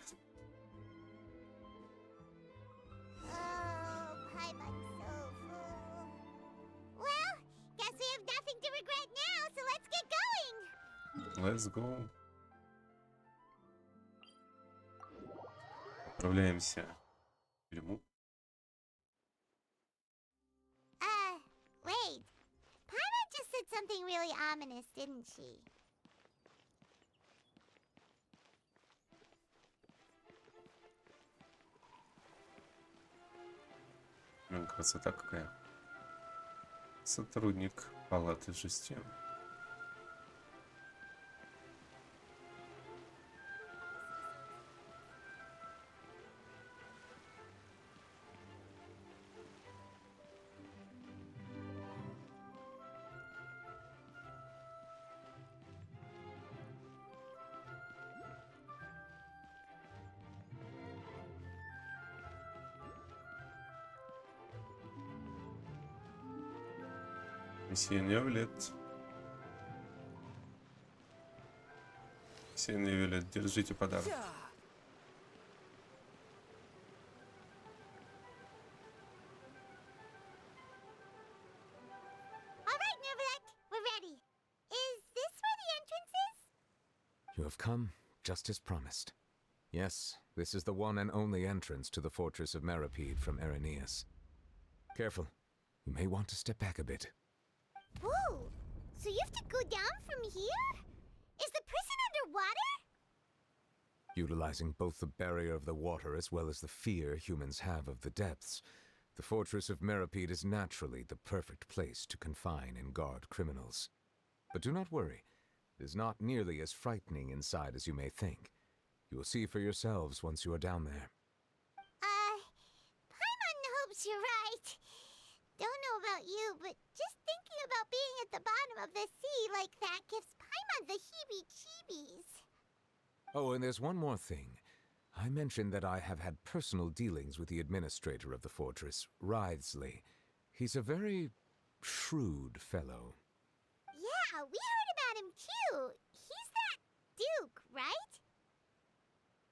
Oh, Paimon's so full. Well, guess we have nothing to regret now, so let's get going. Let's go. Отправляемся в тюрьму. Wait. Paimon just said something really ominous, didn't she? Красота какая. Сотрудник палаты жести. Месье Невлет. Месье Невлет, держите подарок. All right, Nervalet, we're ready. Is this where the entrance is? You have come just as promised. Yes, this is the one and only entrance to the Fortress of Merropid from Irenaeus. Careful. You may want to step back a bit. Whoa! So you have to go down from here? Is the prison underwater? Utilizing both the barrier of the water as well as the fear humans have of the depths, the Fortress of Merropid is naturally the perfect place to confine and guard criminals. But do not worry. It is not nearly as frightening inside as you may think. You will see for yourselves once you are down there. Paimon hopes you're right. Don't know about you, but just thinking about being at the bottom of the sea like that gives Paimon the heebie-jeebies. Oh, and there's one more thing. I mentioned that I have had personal dealings with the administrator of the fortress, Writhsley. He's a very shrewd fellow. Yeah, we heard about him too. He's that Duke, right?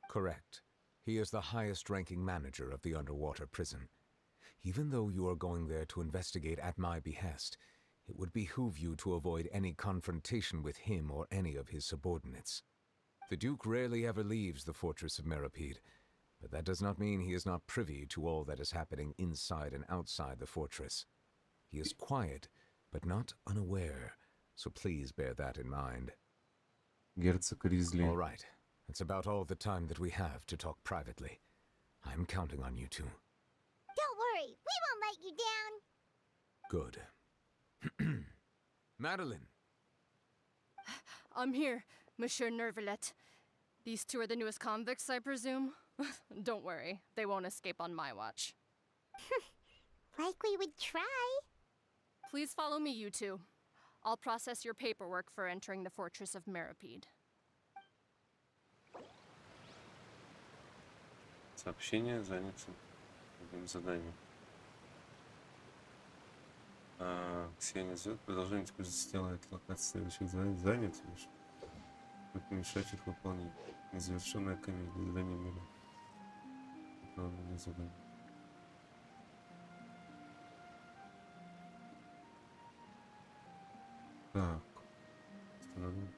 Correct. He is the highest-ranking manager of the underwater prison. Even though you are going there to investigate at my behest, it would behoove you to avoid any confrontation with him or any of his subordinates. The Duke rarely ever leaves the Fortress of Merropid, but that does not mean he is not privy to all that is happening inside and outside the fortress. He is quiet, but not unaware, so please bear that in mind. Герцог Ризли. All right, that's about all the time that we have to talk privately. I'm counting on you two. Don't worry, we won't let you down. Good. Madeline! I'm here, Monsieur Nervalet. These two are the newest convicts, I presume? Don't worry, they won't escape on my watch. Like we would try. Please follow me, you two. I'll process your paperwork for entering the Fortress of Merropid. Сообщение заняться другим заданием. Ксения зовет. Продолжение теперь сделает локация следующих занятий. Чтобы мешать их выполнить. Незавершенная комедия. Задание мира. Главное задание. Так. Установим.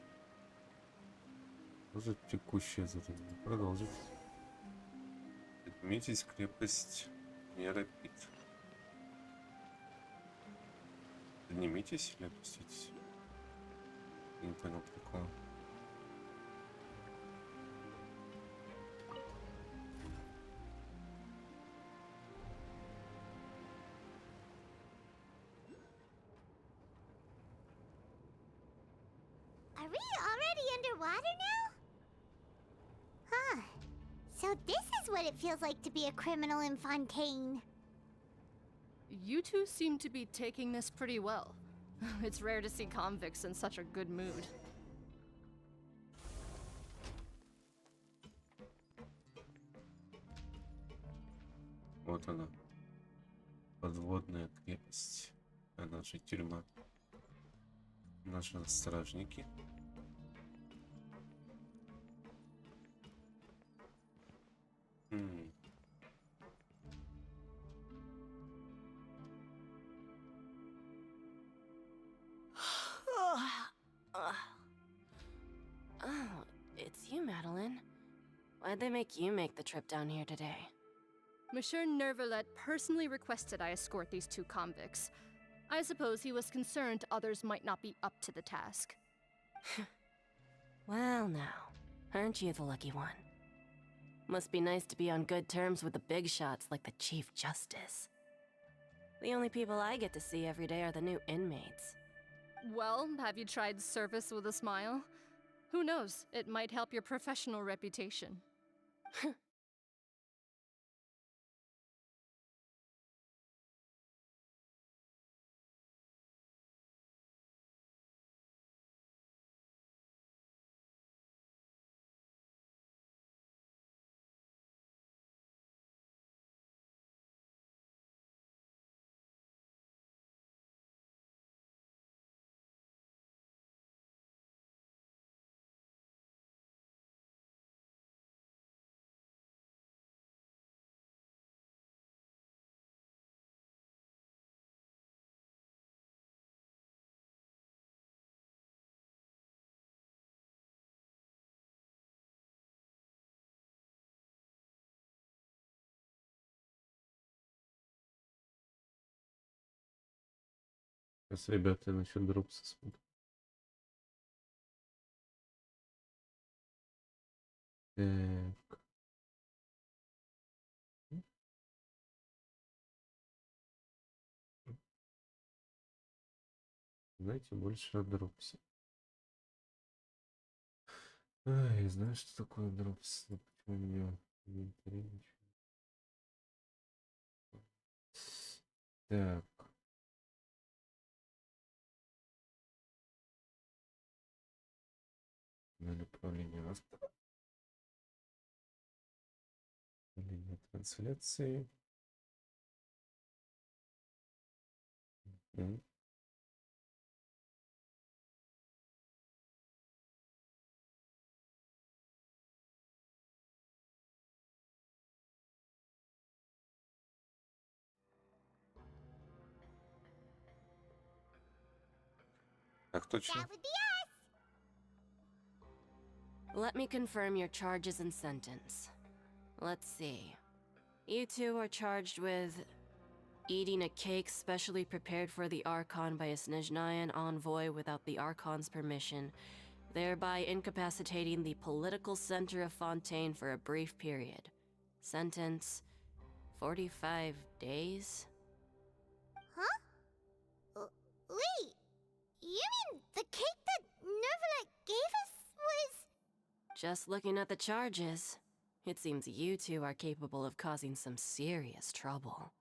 Продолжить текущее задание. Продолжить. Поднимитесь крепость меропид. Поднимитесь или опуститесь? Я не понял прикола. Are we already underwater now? Huh. So this is what it feels like to be a criminal in Fontaine. You two seem to be taking this pretty well. It's rare to see convicts in such a good mood. Вот она. Подводная крепость. Она же тюрьма. Наши стражники. Oh, it's you, Madeline. Why'd they make you make the trip down here today? Monsieur Nervalet personally requested I escort these two convicts. I suppose he was concerned others might not be up to the task. Well, now, aren't you the lucky one? Must be nice to be on good terms with the big shots like the Chief Justice. The only people I get to see every day are the new inmates. Well, have you tried service with a smile? Who knows, it might help your professional reputation. Сейчас, ребята, насчет дропса смотрю. Так. Знаете, больше о дропсе. Ай, знаешь, что такое дропс? Но почему у меня в инвентаре ничего? Так. На направление автора. Направление трансляции. Мгм. Так точно. That would be us. Let me confirm your charges and sentence. Let's see. You two are charged with eating a cake specially prepared for the Archon by a Snezhnayan envoy without the Archon's permission, thereby incapacitating the political center of Fontaine for a brief period. Sentence 45 days? Huh? Wait, you mean the cake that Nervalet gave us was... Just looking at the charges, it seems you two are capable of causing some serious trouble.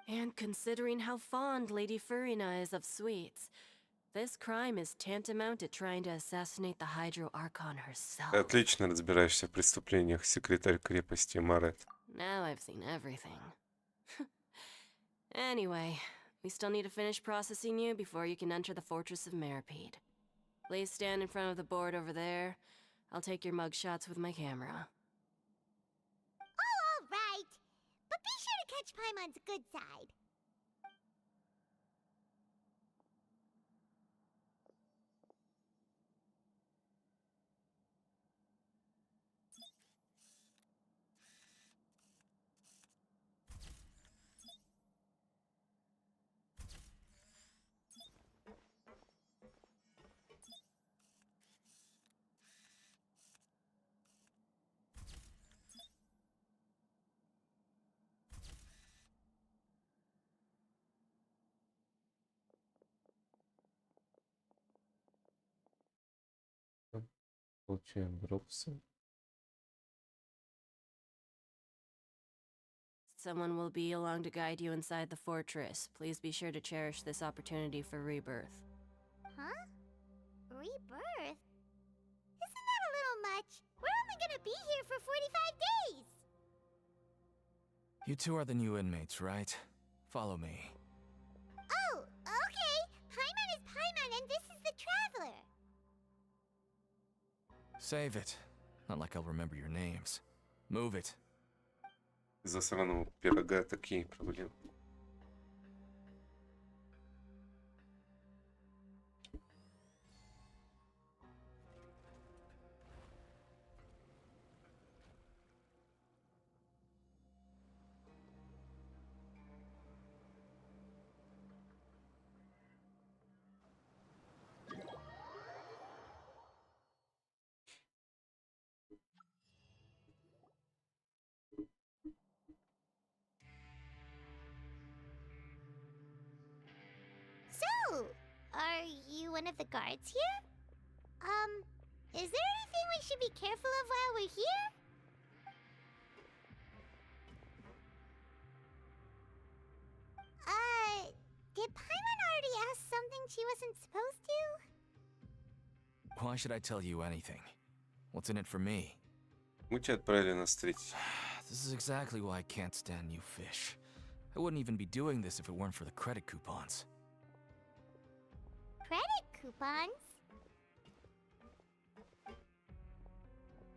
And considering how fond Lady Furina is of sweets, this crime is tantamount to trying to assassinate the Hydro Archon herself. Ты отлично разбираешься в преступлениях, секретарь крепости Марет. Now I've seen everything. Anyway, We still need to finish processing you before you can enter the fortress of Meropid. Please stand in front of the board over there. I'll take your mugshots with my camera. Oh, all right. But be sure to catch Paimon's good side. Получаем дропсы. Someone will be along to guide you inside the fortress. Please be sure to cherish this opportunity for rebirth. Huh? Rebirth? Isn't that a little much? We're only gonna be here for 45 days! You two are the new inmates, right? Follow me. Oh, okay. Paimon is Paimon and this is the Traveler. Save it. Not like I'll remember your names. Move it. Из-за сраного пирога такие проблемы. So, are you one of the guards here? Is there anything we should be careful of while we're here? Did Paimon already ask something she wasn't supposed to? Why should I tell you anything? What's in it for me? Мы тебя отправили на встретить. This is exactly why I can't stand you fish. I wouldn't even be doing this if it weren't for the credit coupons. Credit coupons?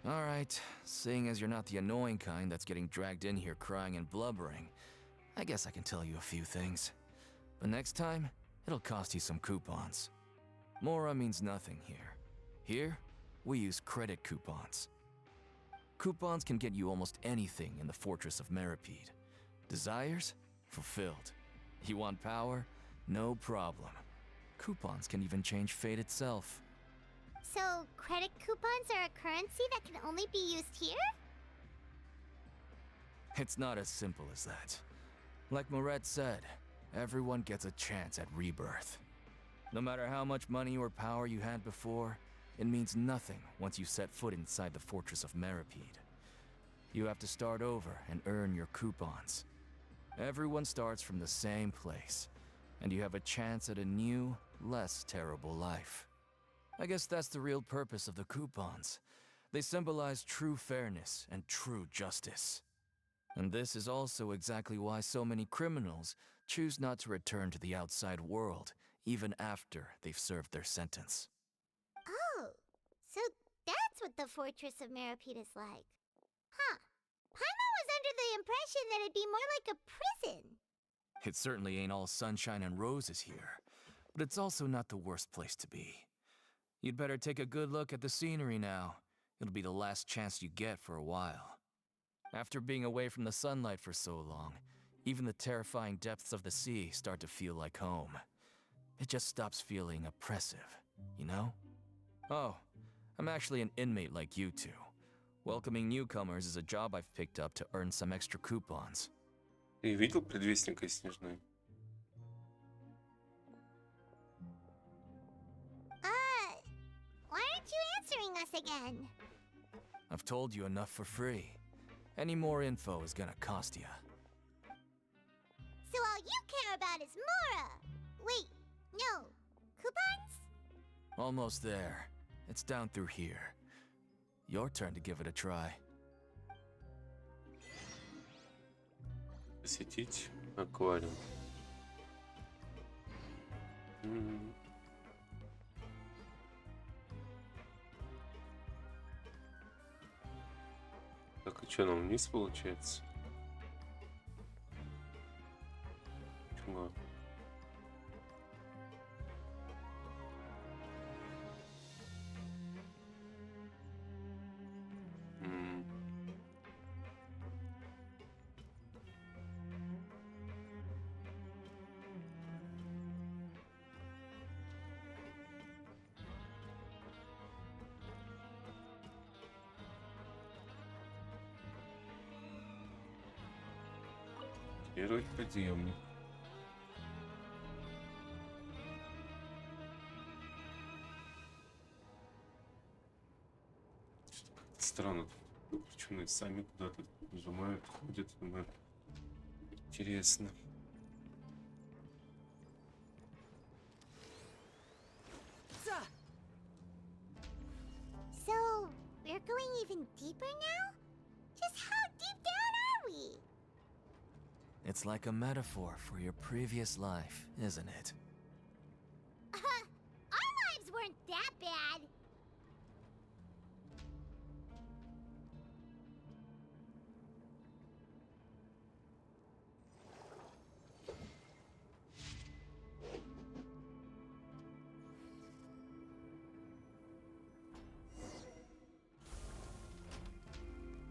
Alright, seeing as you're not the annoying kind that's getting dragged in here crying and blubbering, I guess I can tell you a few things. But next time, it'll cost you some coupons. Mora means nothing here. Here, we use credit coupons. Coupons can get you almost anything in the fortress of Meropid. Desires? Fulfilled. You want power? No problem. Coupons can even change fate itself. So, credit coupons are a currency that can only be used here? It's not as simple as that. Like Moret said, everyone gets a chance at rebirth. No matter how much money or power you had before, it means nothing once you set foot inside the fortress of Meropid. You have to start over and earn your coupons. Everyone starts from the same place, and you have a chance at a new, less terrible life. I guess that's the real purpose of the coupons. They symbolize true fairness and true justice. And this is also exactly why so many criminals choose not to return to the outside world, even after they've served their sentence. Oh, so that's what the Fortress of Meropid is like. Huh. Paimon was under the impression that it'd be more like a prison. It certainly ain't all sunshine and roses here, but it's also not the worst place to be. You'd better take a good look at the scenery now. It'll be the last chance you get for a while. After being away from the sunlight for so long, even the terrifying depths of the sea start to feel like home. It just stops feeling oppressive, you know? Oh, I'm actually an inmate like you two. Welcoming newcomers is a job I've picked up to earn some extra coupons. Ты видел предвестника Снежной? Why aren't you answering us again? I've told you enough for free. Any more info is gonna cost you. So all you care about is Mora! Wait, no. Coupons? Almost there. It's down through here. Your turn to give it a try. Посетить аквариум. М. Так, и что, нам вниз получается? Чего? М. Первый подъемник. Что-то как-то странно. Причем сами куда-то нажимают, ходят. Думаю, интересно. So, we're going even deeper now? Just how deep down are we? It's like a metaphor for your previous life, isn't it? Our lives weren't that bad.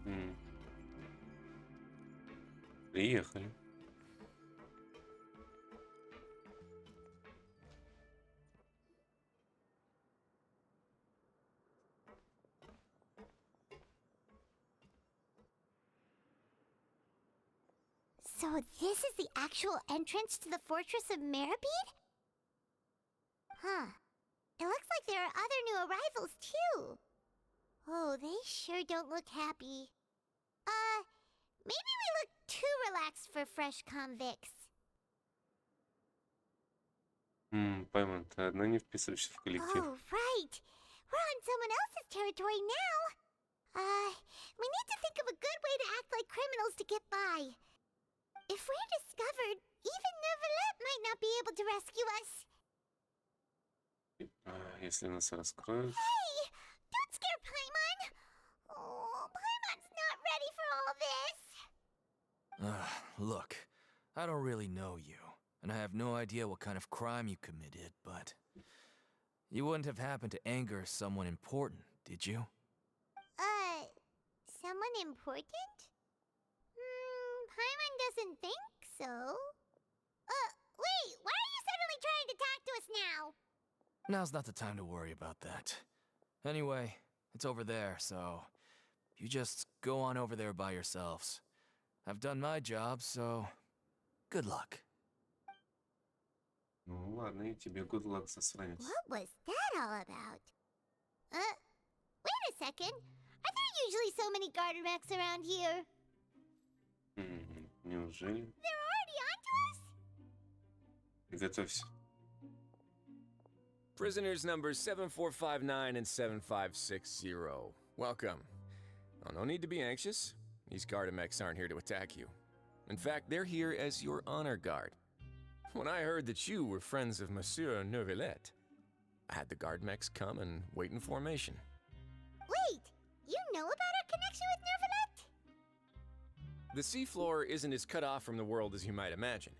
М. Приехали. So this is the actual entrance to the fortress of Meropid? Huh. It looks like there are other new arrivals too. Oh, they sure don't look happy. Maybe we look too relaxed for fresh convicts. Пойман, ты одна не вписываешься в коллектив. Oh, right. We're on someone else's territory now. We need to think of a good way to act like criminals to get by. If we're discovered, even Neuvillette might not be able to rescue us. Если нас раскроют... Hey! Don't scare Paimon! Oh, Paimon's not ready for all this. Look, I don't really know you, and I have no idea what kind of crime you committed, but you wouldn't have happened to anger someone important, did you? Someone important? Paimon doesn't think so. Wait, why are you suddenly trying to talk to us now? Now's not the time to worry about that. Anyway, it's over there, so you just go on over there by yourselves. I've done my job, so good luck. Ну ладно, и тебе good luck, засранец. What was that all about? Wait a second. Are there usually so many garter mechs around here? Неужели? They're already onto us? Приготовься. Prisoners numbers 7459 and 7560. Welcome. Oh, no need to be anxious. These Gardamex aren't here to attack you. In fact, they're here as your honor guard. When I heard that you were friends of Monsieur Neuvillette, I had the Gardamex come and wait in formation. Wait, you know about our connection with Neuvillette? The seafloor isn't as cut off from the world as you might imagine.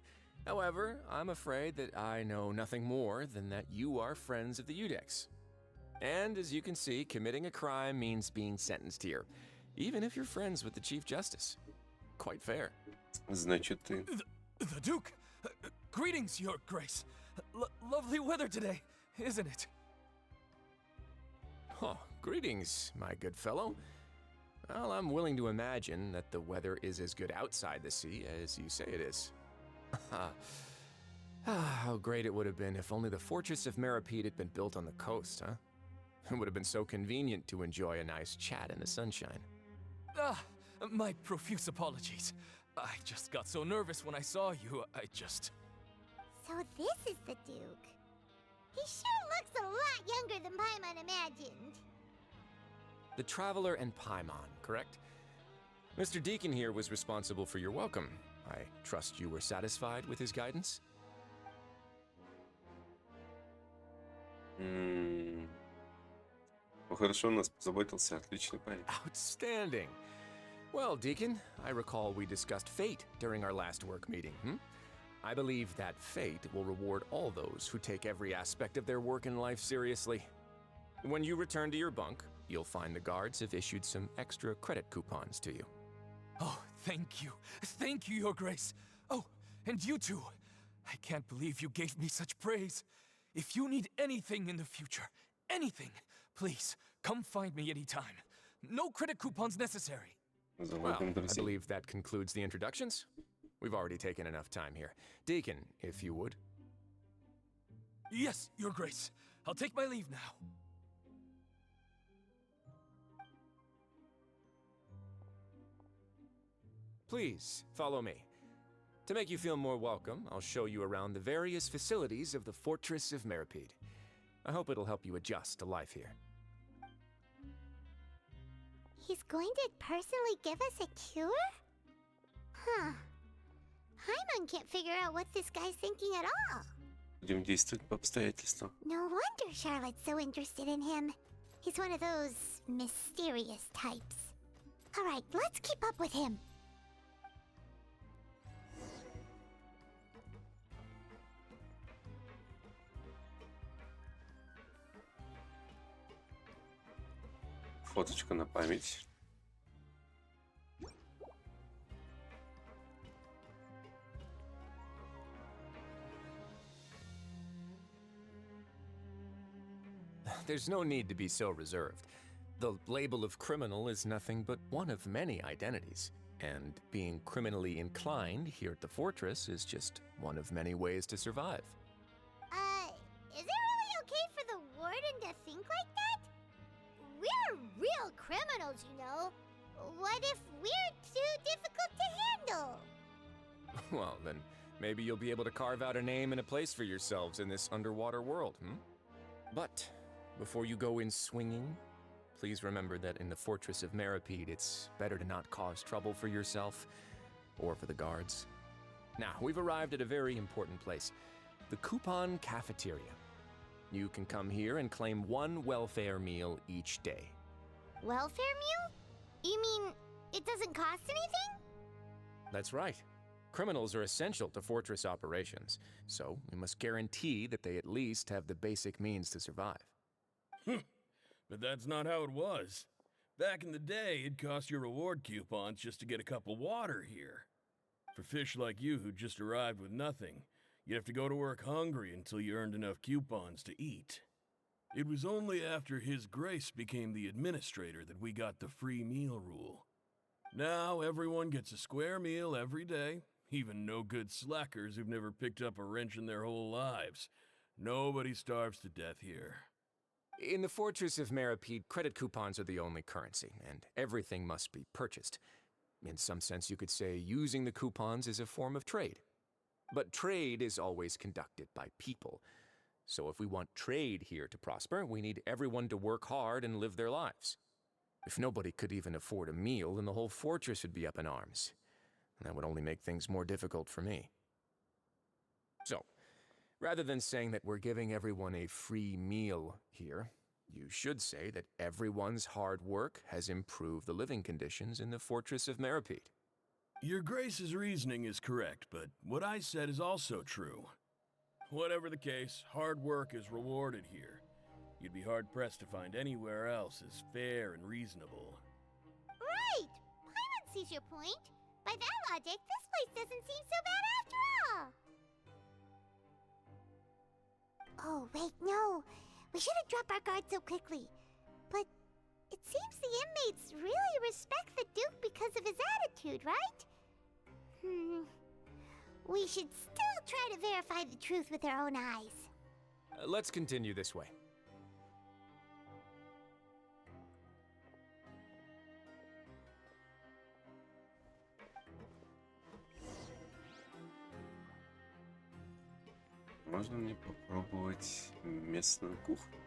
However, I'm afraid that I know nothing more than that you are friends of the Udex. And as you can see, committing a crime means being sentenced here, even if you're friends with the Chief Justice. Quite fair. Значит, ты... The Duke! Greetings, Your Grace. Lovely weather today, isn't it? Oh, greetings, my good fellow. Well, I'm willing to imagine that the weather is as good outside the sea as you say it is. How great it would have been if only the fortress of Meropid had been built on the coast, huh? It would have been so convenient to enjoy a nice chat in the sunshine. My profuse apologies. I just got so nervous when I saw you, So this is the Duke. He sure looks a lot younger than Paimon imagined. The Traveler and Paimon, correct? Mr. Deacon here was responsible for your welcome. I trust you were satisfied with his guidance? М. Ну хорошо, он нас позаботился, отличный парень. Outstanding. Well, Deacon, I recall we discussed fate during our last work meeting. I believe that fate will reward all those who take every aspect of their work in life seriously. When you return to your bunk, you'll find the guards have issued some extra credit coupons to you. Oh, thank you. Thank you, Your Grace. Oh, and you too. I can't believe you gave me such praise. If you need anything in the future, anything, please, come find me anytime. No credit coupons necessary. Well, Заводим I друзей. believe that concludes the introductions. We've already taken enough time here. Deacon, if you would. Yes, Your Grace. I'll take my leave now. Please, follow me. To make you feel more welcome, I'll show you around the various facilities of the Fortress of Meropid. I hope it'll help you adjust to life here. He's going to personally give us a cure? Huh. Paimon can't figure out what this guy's thinking at all. Будем действовать по обстоятельствам. No wonder Charlotte's so interested in him. He's one of those mysterious types. Alright, let's keep up with him. Фоточка на память. There's no need to be so reserved. The label of criminal is nothing but one of many identities, and being criminally inclined here at the fortress is just one of many ways to survive. Is it really okay for the warden to think like that? We're real criminals, you know. What if we're too difficult to handle? Well, then maybe you'll be able to carve out a name and a place for yourselves in this underwater world, But before you go in swinging, please remember that in the Fortress of Meropid, it's better to not cause trouble for yourself or for the guards. Now, we've arrived at a very important place, the Coupon Cafeteria. You can come here and claim one welfare meal each day. Welfare meal? You mean it doesn't cost anything? That's right. Criminals are essential to fortress operations, so we must guarantee that they at least have the basic means to survive. But that's not how it was. Back in the day, it cost your reward coupons just to get a cup of water here. For fish like you who just arrived with nothing, you'd have to go to work hungry until you earned enough coupons to eat. It was only after His Grace became the administrator that we got the free meal rule. Now everyone gets a square meal every day, even no-good slackers who've never picked up a wrench in their whole lives. Nobody starves to death here. In the Fortress of Meropid, credit coupons are the only currency, and everything must be purchased. In some sense, you could say using the coupons is a form of trade. But trade is always conducted by people. So if we want trade here to prosper, we need everyone to work hard and live their lives. If nobody could even afford a meal, then the whole fortress would be up in arms. And that would only make things more difficult for me. So, rather than saying that we're giving everyone a free meal here, you should say that everyone's hard work has improved the living conditions in the Fortress of Meropid. Your Grace's reasoning is correct, but what I said is also true. Whatever the case, hard work is rewarded here. You'd be hard-pressed to find anywhere else as fair and reasonable. Right! Paimon sees your point. By that logic, this place doesn't seem so bad after all. Oh, wait, no. We shouldn't drop our guard so quickly. But it seems the inmates really respect the Duke because of his attitude, right? We should still try to verify the truth with our own eyes. Let's continue this way. Можно мне попробовать местную кухню?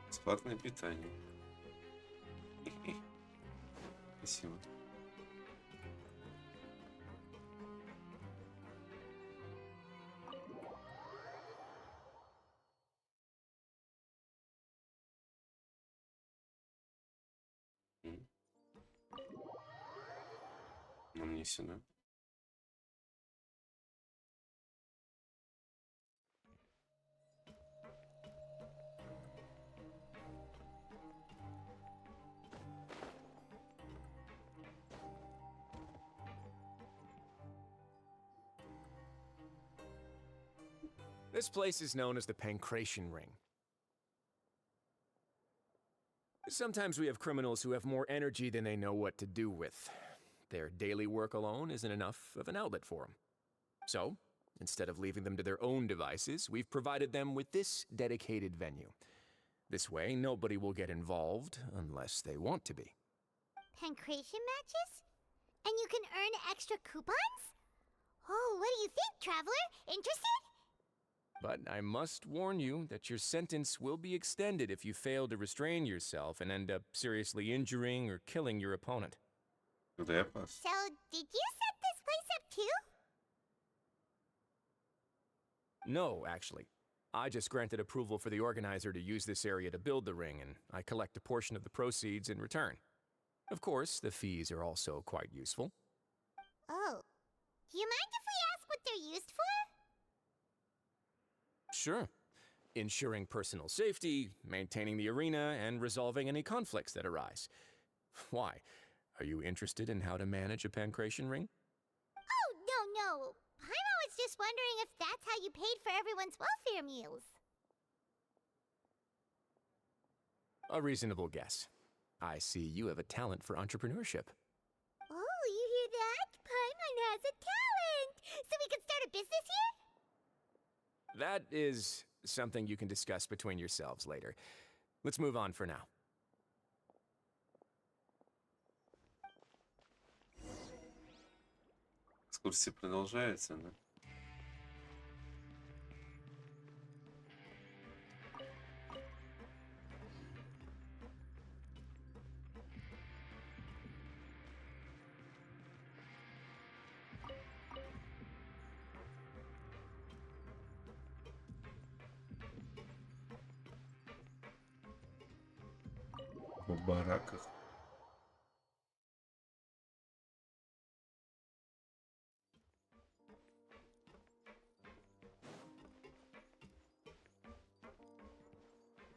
Бесплатное питание. Спасибо. не сюда. This place is known as the Pancration Ring. Sometimes we have criminals who have more energy than they know what to do with. Their daily work alone isn't enough of an outlet for them. So, instead of leaving them to their own devices, we've provided them with this dedicated venue. This way, nobody will get involved unless they want to be. Pancration matches? And you can earn extra coupons? Oh, what do you think, Traveler? Interested? But I must warn you that your sentence will be extended if you fail to restrain yourself and end up seriously injuring or killing your opponent. So, did you set this place up too? No, actually. I just granted approval for the organizer to use this area to build the ring, and I collect a portion of the proceeds in return. Of course, the fees are also quite useful. Oh. Do you mind if we ask what they're used for? Sure. Ensuring personal safety, maintaining the arena, and resolving any conflicts that arise. Why? Are you interested in how to manage a pancration ring? Oh, no. Paimon was just wondering if that's how you paid for everyone's welfare meals. A reasonable guess. I see you have a talent for entrepreneurship. Oh, you hear that? Paimon has a talent! So we can start a business here? That is something you can discuss between yourselves later. Let's move on for now. Экскурсия продолжается, да? В бараках.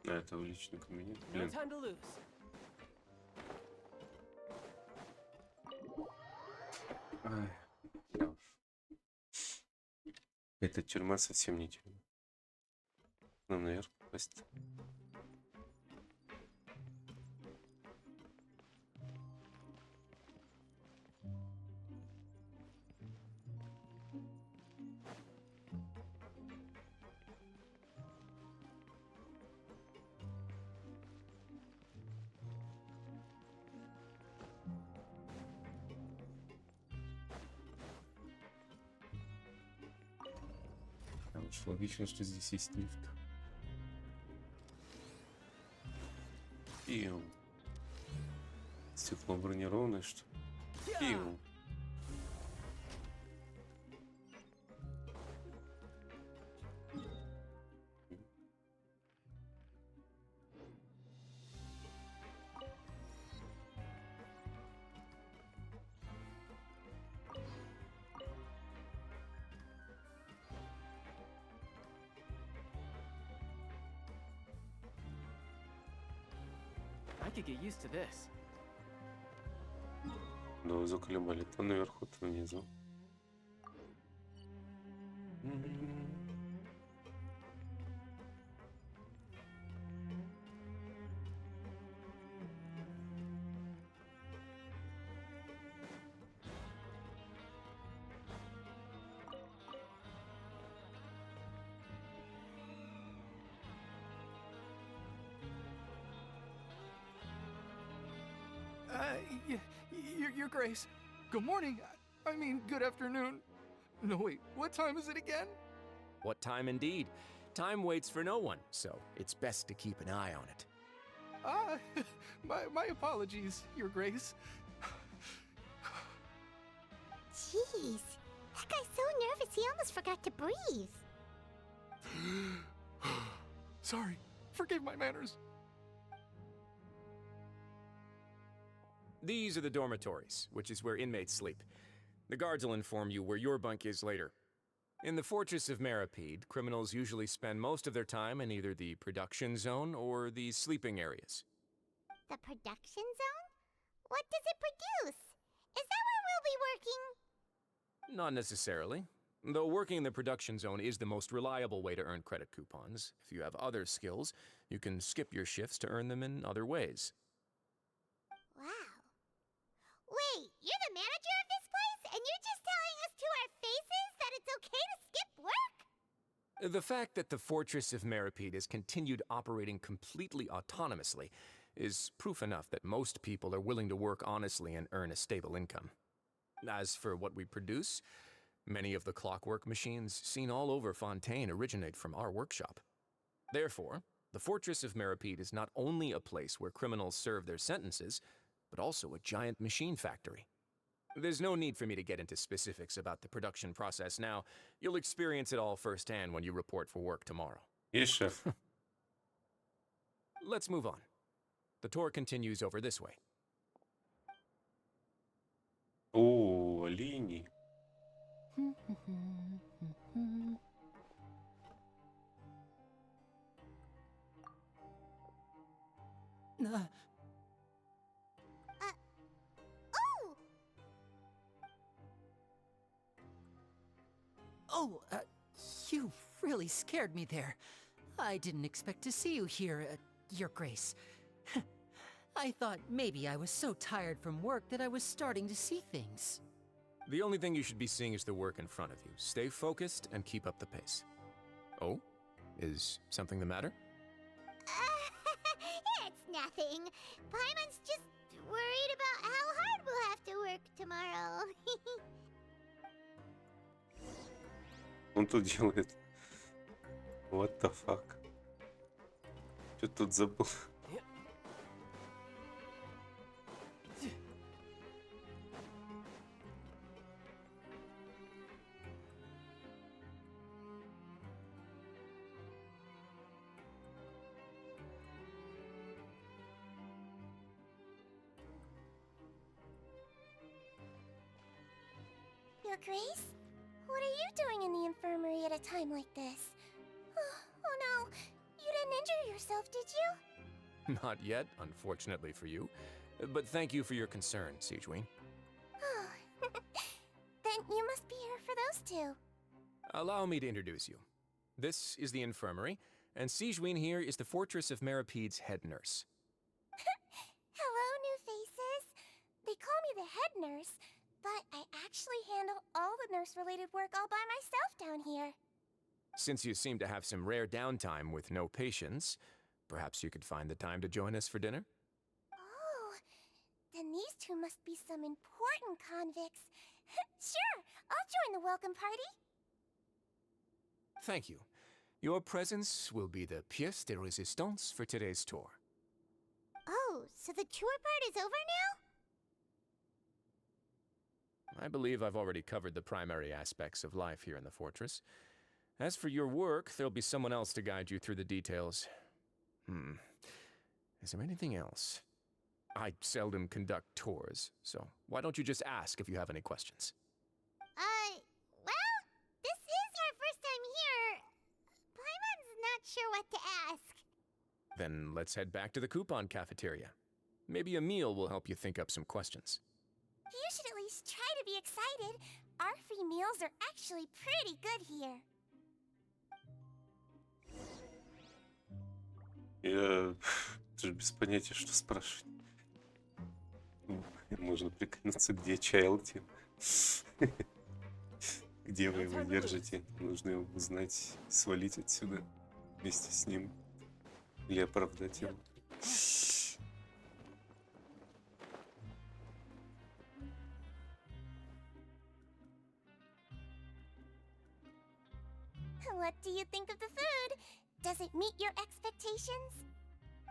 А, это в личный кабинет. No Блин, time to lose. ай, да уж. Эта тюрьма совсем не тюрьма. Нам наверх попасть. Логично, что здесь есть лифт. Пиу. Стекло бронированное, что ли? Пиу. I could get used to this. Да, вы заколебали. То наверху, то внизу. Your Grace. Good morning. I mean, good afternoon. No, wait, what time is it again? What time indeed? Time waits for no one, so it's best to keep an eye on it. My apologies, Your Grace. Jeez. That guy's so nervous he almost forgot to breathe. Sorry. Forgive my manners. These are the dormitories, which is where inmates sleep. The guards will inform you where your bunk is later. In the Fortress of Meropid, criminals usually spend most of their time in either the production zone or the sleeping areas. The production zone? What does it produce? Is that where we'll be working? Not necessarily. Though working in the production zone is the most reliable way to earn credit coupons, if you have other skills, you can skip your shifts to earn them in other ways. Wow. Wait, you're the manager of this place, and you're just telling us to our faces that it's okay to skip work? The fact that the Fortress of Meropid has continued operating completely autonomously is proof enough that most people are willing to work honestly and earn a stable income. As for what we produce, many of the clockwork machines seen all over Fontaine originate from our workshop. Therefore, the Fortress of Meropid is not only a place where criminals serve their sentences, but also a giant machine factory. There's no need for me to get into specifics about the production process now. You'll experience it all firsthand when you report for work tomorrow. Yes, chef. Let's move on. The tour continues over this way. О, линии. Oh! Oh, you really scared me there. I didn't expect to see you here, Your Grace. I thought maybe I was so tired from work that I was starting to see things. The only thing you should be seeing is the work in front of you. Stay focused and keep up the pace. Oh? Is something the matter? It's nothing. Paimon's just worried about how hard we'll have to work tomorrow. Он тут делает. What the fuck? Что тут забыл? Your Grace? What are you doing in the infirmary at a time like this? Oh no, you didn't injure yourself, did you? Not yet, unfortunately for you. But thank you for your concern, Sijween. Oh, then you must be here for those two. Allow me to introduce you. This is the infirmary, and Sijween here is the Fortress of Meropid's head nurse. Hello, new faces. They call me the head nurse, but I actually handle all the nurse-related work all by myself down here. Since you seem to have some rare downtime with no patients, perhaps you could find the time to join us for dinner? Oh, then these two must be some important convicts. Sure, I'll join the welcome party. Thank you. Your presence will be the pièce de résistance for today's tour. Oh, so the tour part is over now? I believe I've already covered the primary aspects of life here in the fortress. As for your work, there'll be someone else to guide you through the details. Is there anything else? I seldom conduct tours, so why don't you just ask if you have any questions? Well, this is our first time here. Paimon's not sure what to ask. Then let's head back to the coupon cafeteria. Maybe a meal will help you think up some questions. You should at least try to be excited. Our free meals are actually pretty good here. Я даже без понятия, что спрашивать. Можно прикинуться, где Чайлти. Где вы его держите? Нужно его узнать, свалить отсюда вместе с ним. Или оправдать его. What do you think of the food? Does it meet your expectations?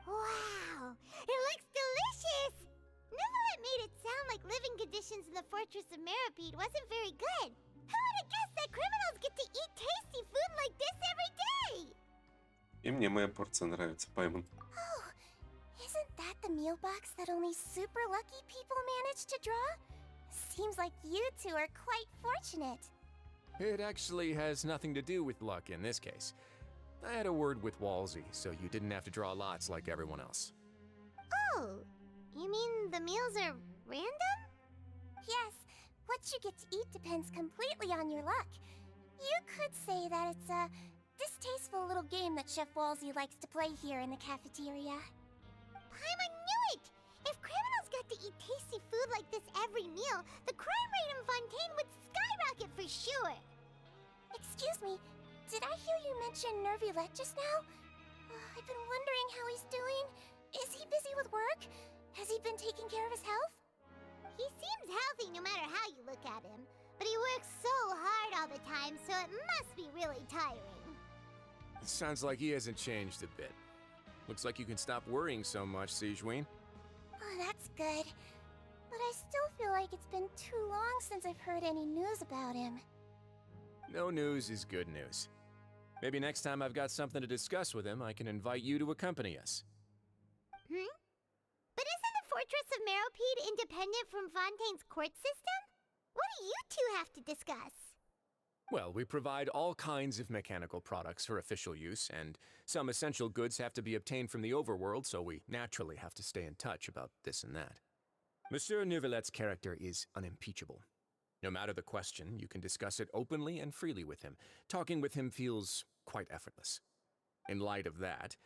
Wow, it looks delicious! Neverlet made it sound like living conditions in the Fortress of Meropid wasn't very good. Who would have guessed that criminals get to eat tasty food like this every day? И мне моя порция нравится, Паймон. Oh, isn't that the meal box that only super lucky people manage to draw? seems like you two are quite fortunate. It actually has nothing to do with luck in this case. I had a word with Walsey, so you didn't have to draw lots like everyone else. Oh, you mean the meals are random? Yes, what you get to eat depends completely on your luck. You could say that it's a distasteful little game that Chef Walsey likes to play here in the cafeteria. Paimon knew it! If criminals got to eat tasty food like this every meal, the crime rate in Fontaine would skyrocket for sure! Excuse me, did I hear you mention Nervulette just now? I've been wondering how he's doing. Is he busy with work? Has he been taking care of his health? He seems healthy no matter how you look at him, but he works so hard all the time, so it must be really tiring. It sounds like he hasn't changed a bit. Looks like you can stop worrying so much, Sigewinne. Oh, that's good. But I still feel like it's been too long since I've heard any news about him. No news is good news. Maybe next time I've got something to discuss with him, I can invite you to accompany us. But isn't the Fortress of Meropid independent from Fontaine's court system? What do you two have to discuss? Well, we provide all kinds of mechanical products for official use, and some essential goods have to be obtained from the overworld, so we naturally have to stay in touch about this and that. Monsieur Neuvillette's character is unimpeachable. No matter the question, you can discuss it openly and freely with him. Talking with him feels quite effortless. In light of that,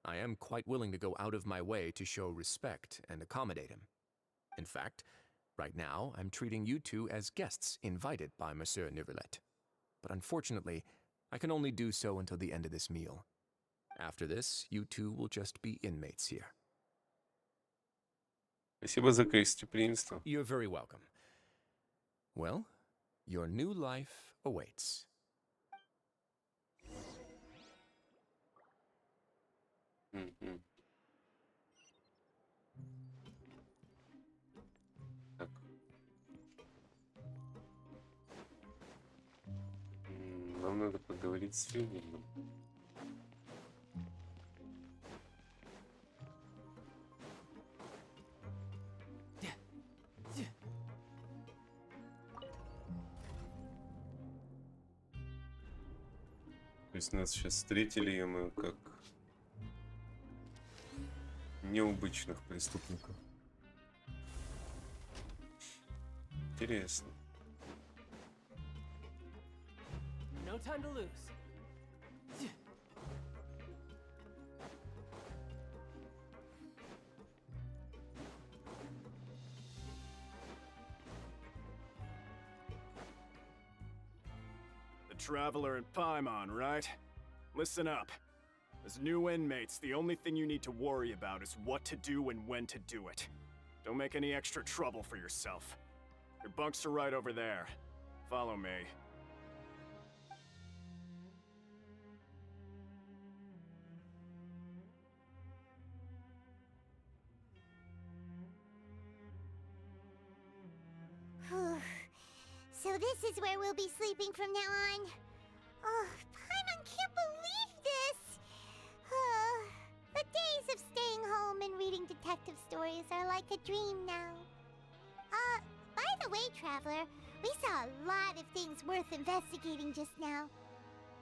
I am quite willing to go out of my way to show respect and accommodate him. In fact, right now, I'm treating you two as guests invited by Monsieur Neuvillette. But unfortunately, I can only do so until the end of this meal. After this, you two will just be inmates here. Спасибо за гостеприимство. You're very welcome. Well, your new life awaits. Мгм. Так. Нам надо поговорить с Филином. То есть нас сейчас встретили, и мы как необычных преступников. Интересно. No time to lose. The Traveler and Paimon, right? Listen up. As new inmates, the only thing you need to worry about is what to do and when to do it. Don't make any extra trouble for yourself. Your bunks are right over there. Follow me. So this is where we'll be sleeping from now on. Oh, Paimon can't believe this! The days of staying home and reading detective stories are like a dream now. By the way, Traveler, we saw a lot of things worth investigating just now.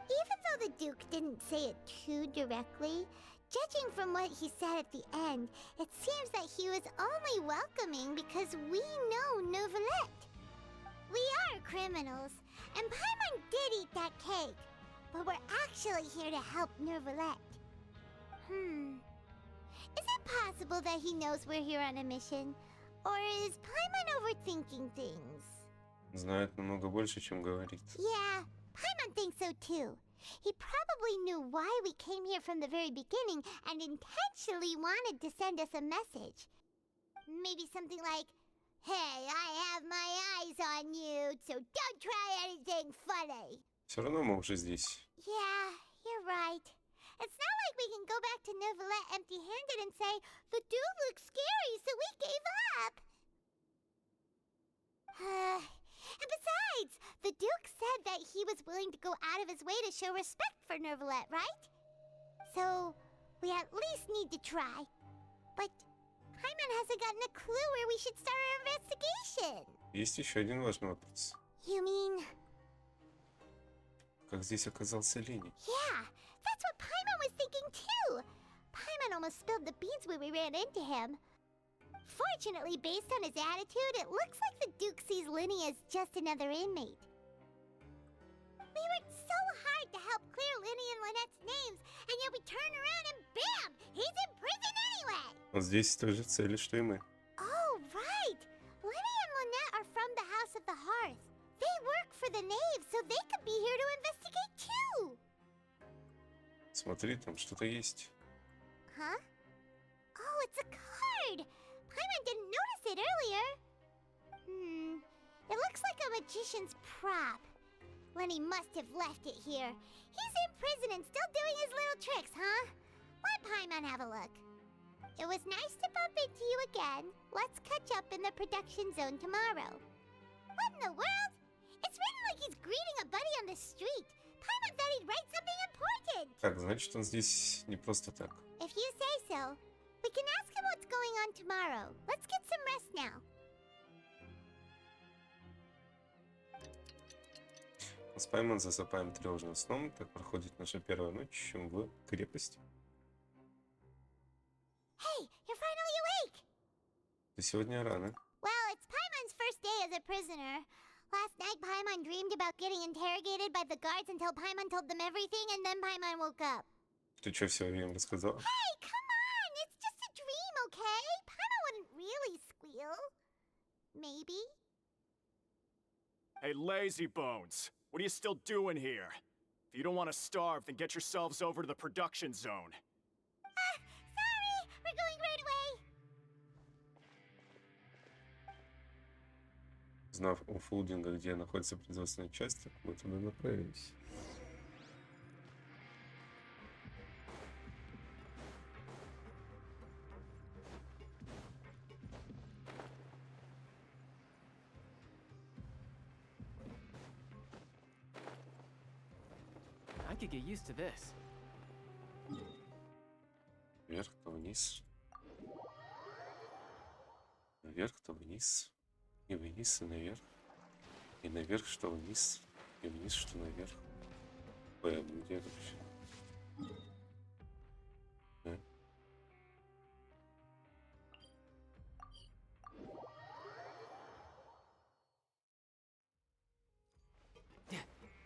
Even though the Duke didn't say it too directly, judging from what he said at the end, it seems that he was only welcoming because we know Neuvillette. We are criminals, and Paimon did eat that cake, but we're actually here to help Neuvillette. Is it possible that he knows we're here on a mission? Or is Paimon overthinking things? Знает намного больше, чем говорит. Yeah, Paimon thinks so too. He probably knew why we came here from the very beginning and intentionally wanted to send us a message. Maybe something like, "Hey, I have my eyes on you, so don't try anything funny." Все равно мы уже здесь. Yeah, you're right. It's not like we can go back to Neuvillette empty-handed and say, "The dude looks scary, so we gave up." And besides, the Duke said that he was willing to go out of his way to show respect for Neuvillette, right? So, we at least need to try. But Paimon hasn't gotten a clue where we should start our investigation. Есть еще один важный вопрос. You mean... Как здесь оказался Ленни? Yeah, that's what Paimon was thinking too. Paimon almost spilled the beans when we ran into him. Fortunately, based on his attitude, it looks like the Duke sees Linny as just another inmate. We worked so hard to help clear Linny and Lynette's names, and yet we turn around and bam! He's in prison anyway! Он здесь с той же цели, что и мы. Oh, right! Linny and Lynette are from the House of the Hearth. They work for the Knave, so they could be here to investigate too! Смотри, там что-то есть. Huh? Oh, it's a card! Paimon didn't notice it earlier. It looks like a magician's prop. Lenny must have left it here. He's in prison and still doing his little tricks, huh? Let Paimon have a look. It was nice to bump into you again. Let's catch up in the production zone tomorrow. What in the world? It's written like he's greeting a buddy on the street. Paimon thought he'd write something important. Так, значит, он здесь не просто так. If you say so. We can ask him what's going on tomorrow. Let's get some rest now. Мы с Паймон засыпаем тревожным сном. Так проходит наша первая ночь в крепости. Hey, you're finally awake! Ты сегодня рано. Well, it's Paimon's first day as a prisoner. Last night, Paimon dreamed about getting interrogated by the guards until Paimon told them everything, and then Paimon woke up. Ты что, все время рассказал? Hey, come on! It's just a dream, okay? Paimon wouldn't really squeal. Maybe? Hey, lazy bones. What are you still doing here? If you don't want to starve, then get yourselves over to the production zone. Sorry! We're going right away! Узнав у Фулдинга, где находится производственная часть, так мы туда направились. I could get used to this. Вверх, то вниз. Наверх, то вниз. И вниз, и наверх. И наверх, что вниз. И вниз, что наверх. Ой, где это вообще? Да.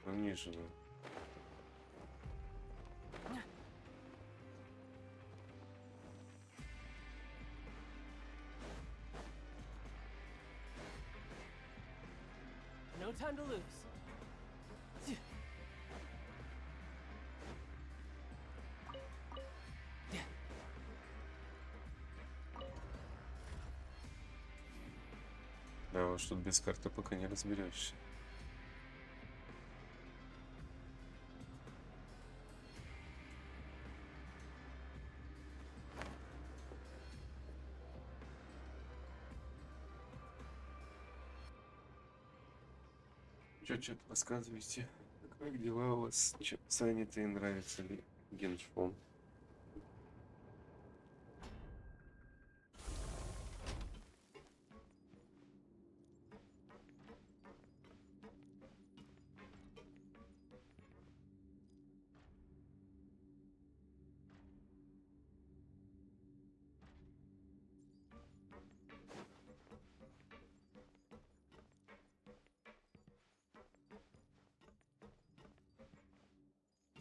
Ну, ниже, да. No time to lose. Да, уж тут без карты пока не разберешься. Что-то рассказывайте. Как дела у вас? Чем заняты и нравится ли геншпон?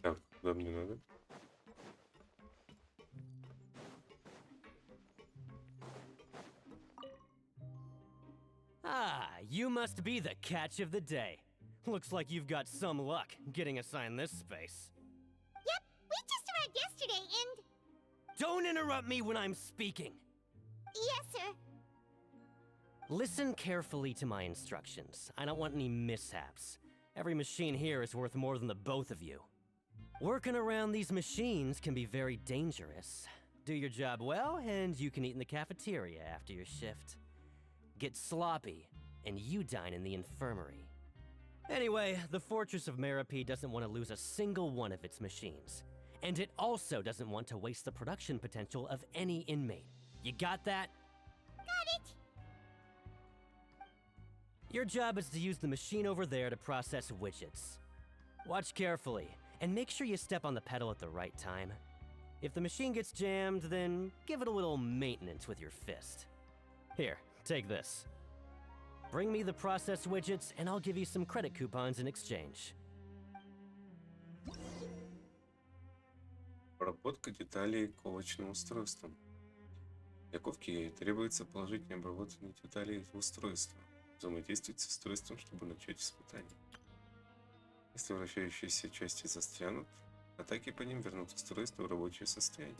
Так, куда мне надо? Ah, you must be the catch of the day. Looks like you've got some luck getting assigned this space. Yep, we just arrived yesterday and... Don't interrupt me when I'm speaking. Yes, sir. Listen carefully to my instructions. I don't want any mishaps. Every machine here is worth more than the both of you. Working around these machines can be very dangerous. Do your job well, and you can eat in the cafeteria after your shift. Get sloppy, and you dine in the infirmary. Anyway, the Fortress of Meropid doesn't want to lose a single one of its machines. And it also doesn't want to waste the production potential of any inmate. You got that? Got it. Your job is to use the machine over there to process widgets. Watch carefully, and make sure you step on the pedal at the right time. If the machine gets jammed, then give it a little maintenance with your fist. Here, take this. Bring me the processed widgets, and I'll give you some credit coupons in exchange. Обработка деталей ковочным устройством. Для ковки требуется положить необработанные детали в устройство. Взаимодействовать с устройством, чтобы начать испытание. Если вращающиеся части застрянут, атаки по ним вернут устройство в рабочее состояние.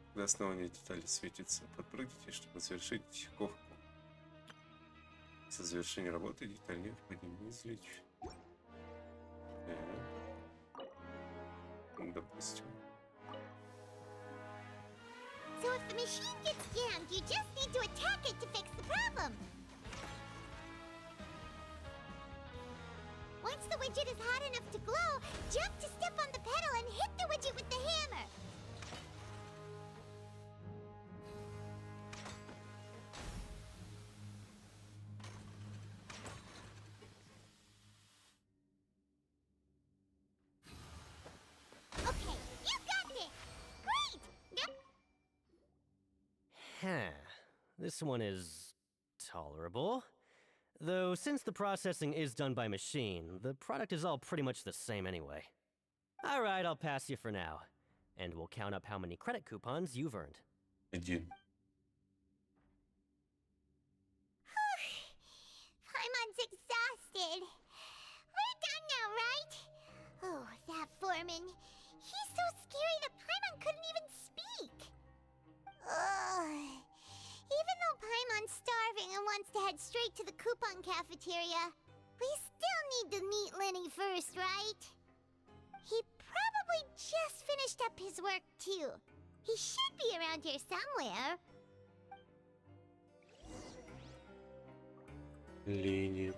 Когда основание детали светится, подпрыгните, чтобы завершить ковку. Со завершения работы деталь необходимо извлечь. Допустим. So if the machine gets jammed, you just need to attack it to fix the problem. Once the widget is hot enough to glow, jump to step on the pedal and hit the widget with the hammer. Okay, you got this! Great! Now Huh. This one is tolerable. Though, since the processing is done by machine, the product is all pretty much the same anyway. Alright, I'll pass you for now. And we'll count up how many credit coupons you've earned. 1. Paimon's exhausted. We're done now, right? Oh, that foreman. He's so scary that Paimon couldn't even speak. Ugh. Even though Paimon's starving and wants to head straight to the coupon cafeteria, we still need to meet Lenny first, right? He probably just finished up his work, too. He should be around here somewhere. Линии.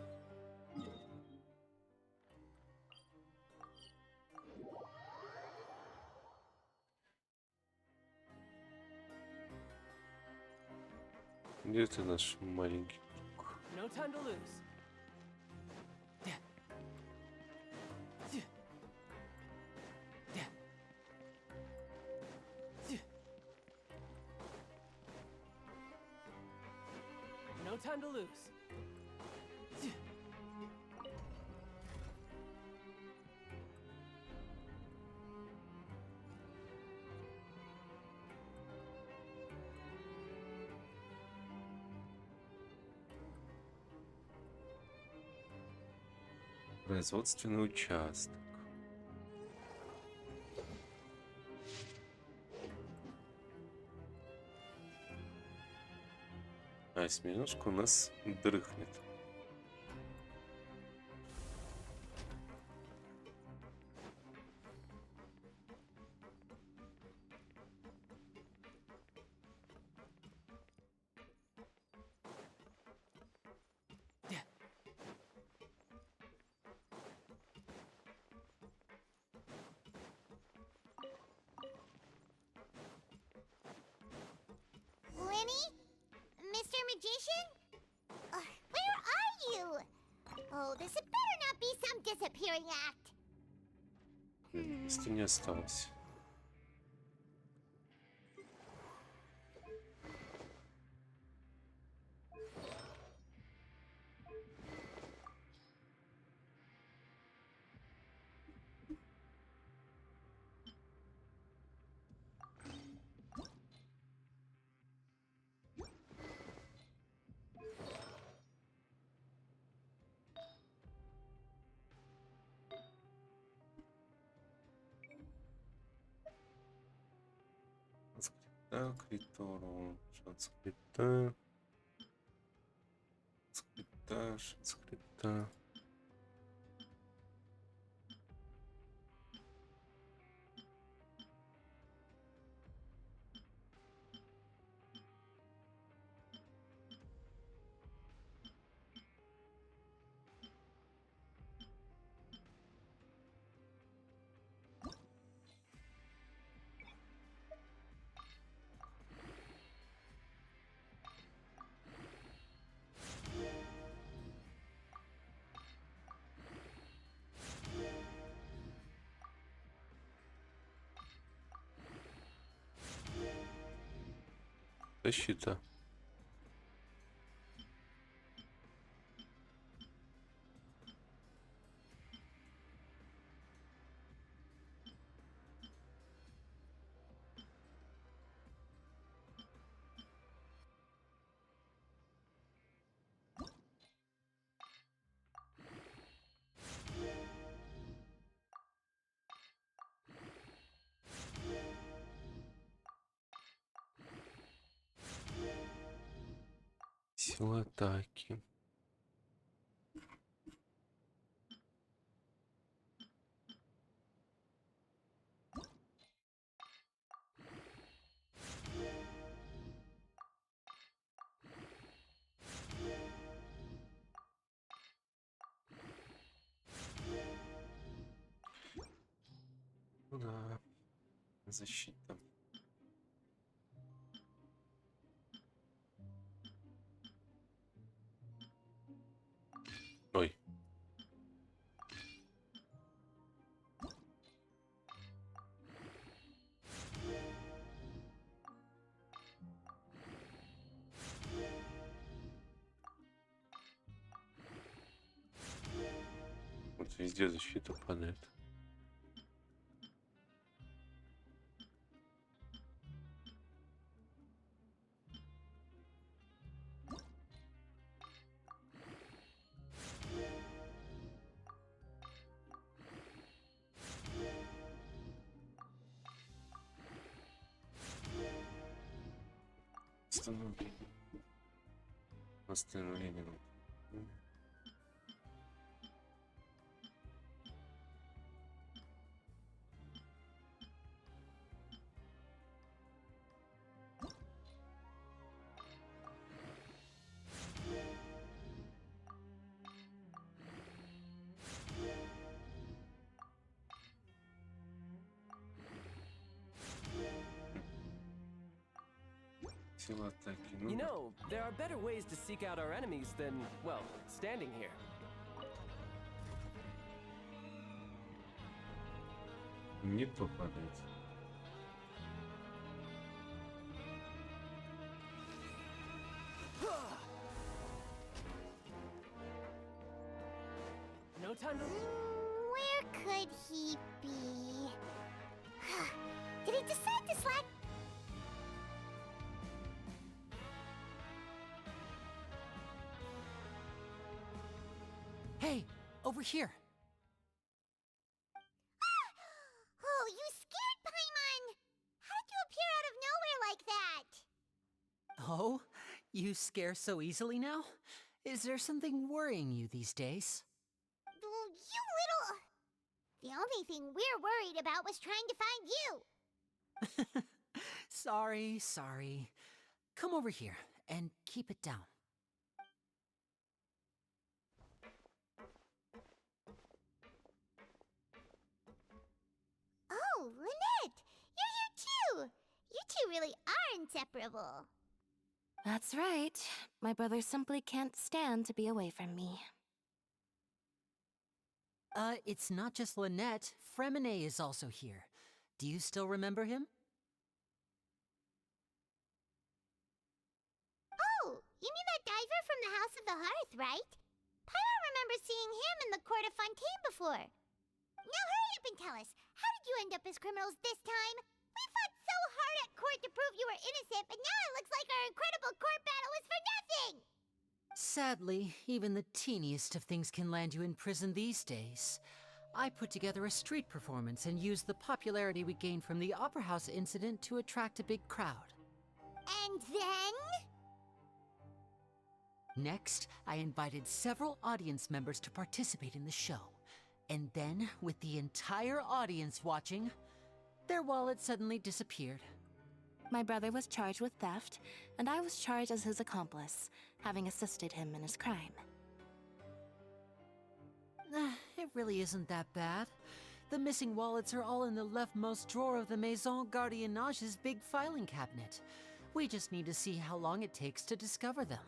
Где ты, наш маленький друг? No time to lose. No time to lose. Производственный участок. А осьминожка у нас дрыхнет. Lenny? Mr. Magician? Where are you? Oh, this had better not be some disappearing act. Места не осталось. Так, Ритору, шанскрита, скрита, шанскрита. защита. Сила атаки. Ну да, защита. Ой. Вот везде защита падает. Восстановление. Сила атаки. You know, there are better ways to seek out our enemies than, well, standing here. Не то падает. No time to... Where could he be? Did he decide to slack? Hey, over here. Oh, you scared Paimon! How did you appear out of nowhere like that? Oh, you scare so easily now? Is there something worrying you these days? Oh, you little... The only thing we're worried about was trying to find you. Sorry. Come over here and keep it down. Oh, Lynette! You're here too! You two really are inseparable. That's right. My brother simply can't stand to be away from me. It's not just Lynette. Fremine is also here. Do you still remember him? Oh, you mean that diver from the House of the Hearth, right? Paimon remembers seeing him in the Court of Fontaine before. Now hurry up and tell us, how did you end up as criminals this time? We fought so hard at court to prove you were innocent, but now it looks like our incredible court battle was for nothing! Sadly, even the teeniest of things can land you in prison these days. I put together a street performance and used the popularity we gained from the Opera House incident to attract a big crowd. And then? Next, I invited several audience members to participate in the show. And then, with the entire audience watching, their wallet suddenly disappeared. My brother was charged with theft, and I was charged as his accomplice, having assisted him in his crime. It really isn't that bad. The missing wallets are all in the leftmost drawer of the Maison Gardiennage's big filing cabinet. We just need to see how long it takes to discover them.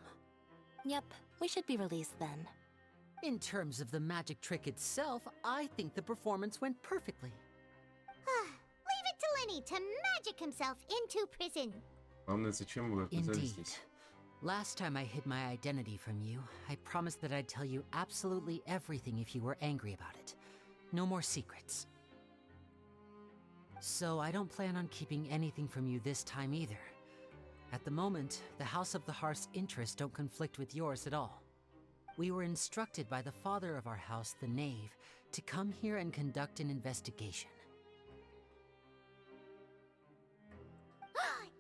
Yep, we should be released then. In terms of the magic trick itself, I think the performance went perfectly. Leave it to Lenny to magic himself into prison. Главное, зачем вы оказались Indeed. здесь? Last time I hid my identity from you, I promised that I'd tell you absolutely everything if you were angry about it. No more secrets. So I don't plan on keeping anything from you this time either. At the moment, the House of the Hearth's interests don't conflict with yours at all. We were instructed by the father of our house, the Knave, to come here and conduct an investigation.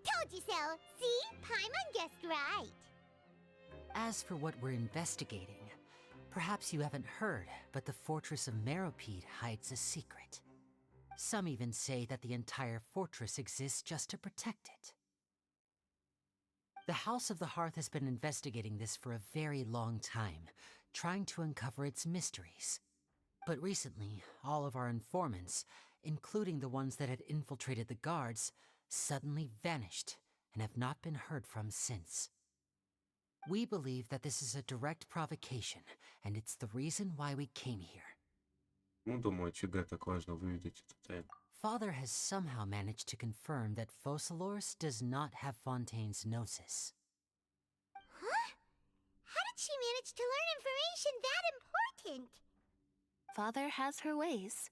Told you so. See? Paimon guessed right. As for what we're investigating, perhaps you haven't heard, but the fortress of Meropid hides a secret. Some even say that the entire fortress exists just to protect it. The House of the Hearth has been investigating this for a very long time, trying to uncover its mysteries. But recently, all of our informants, including the ones that had infiltrated the guards, suddenly vanished and have not been heard from since. We believe that this is a direct provocation, and it's the reason why we came here. Ну, думаю, ЧГ так важно выведать эту тайну. Father has somehow managed to confirm that Focalors does not have Fontaine's gnosis. Huh? How did she manage to learn information that important? Father has her ways.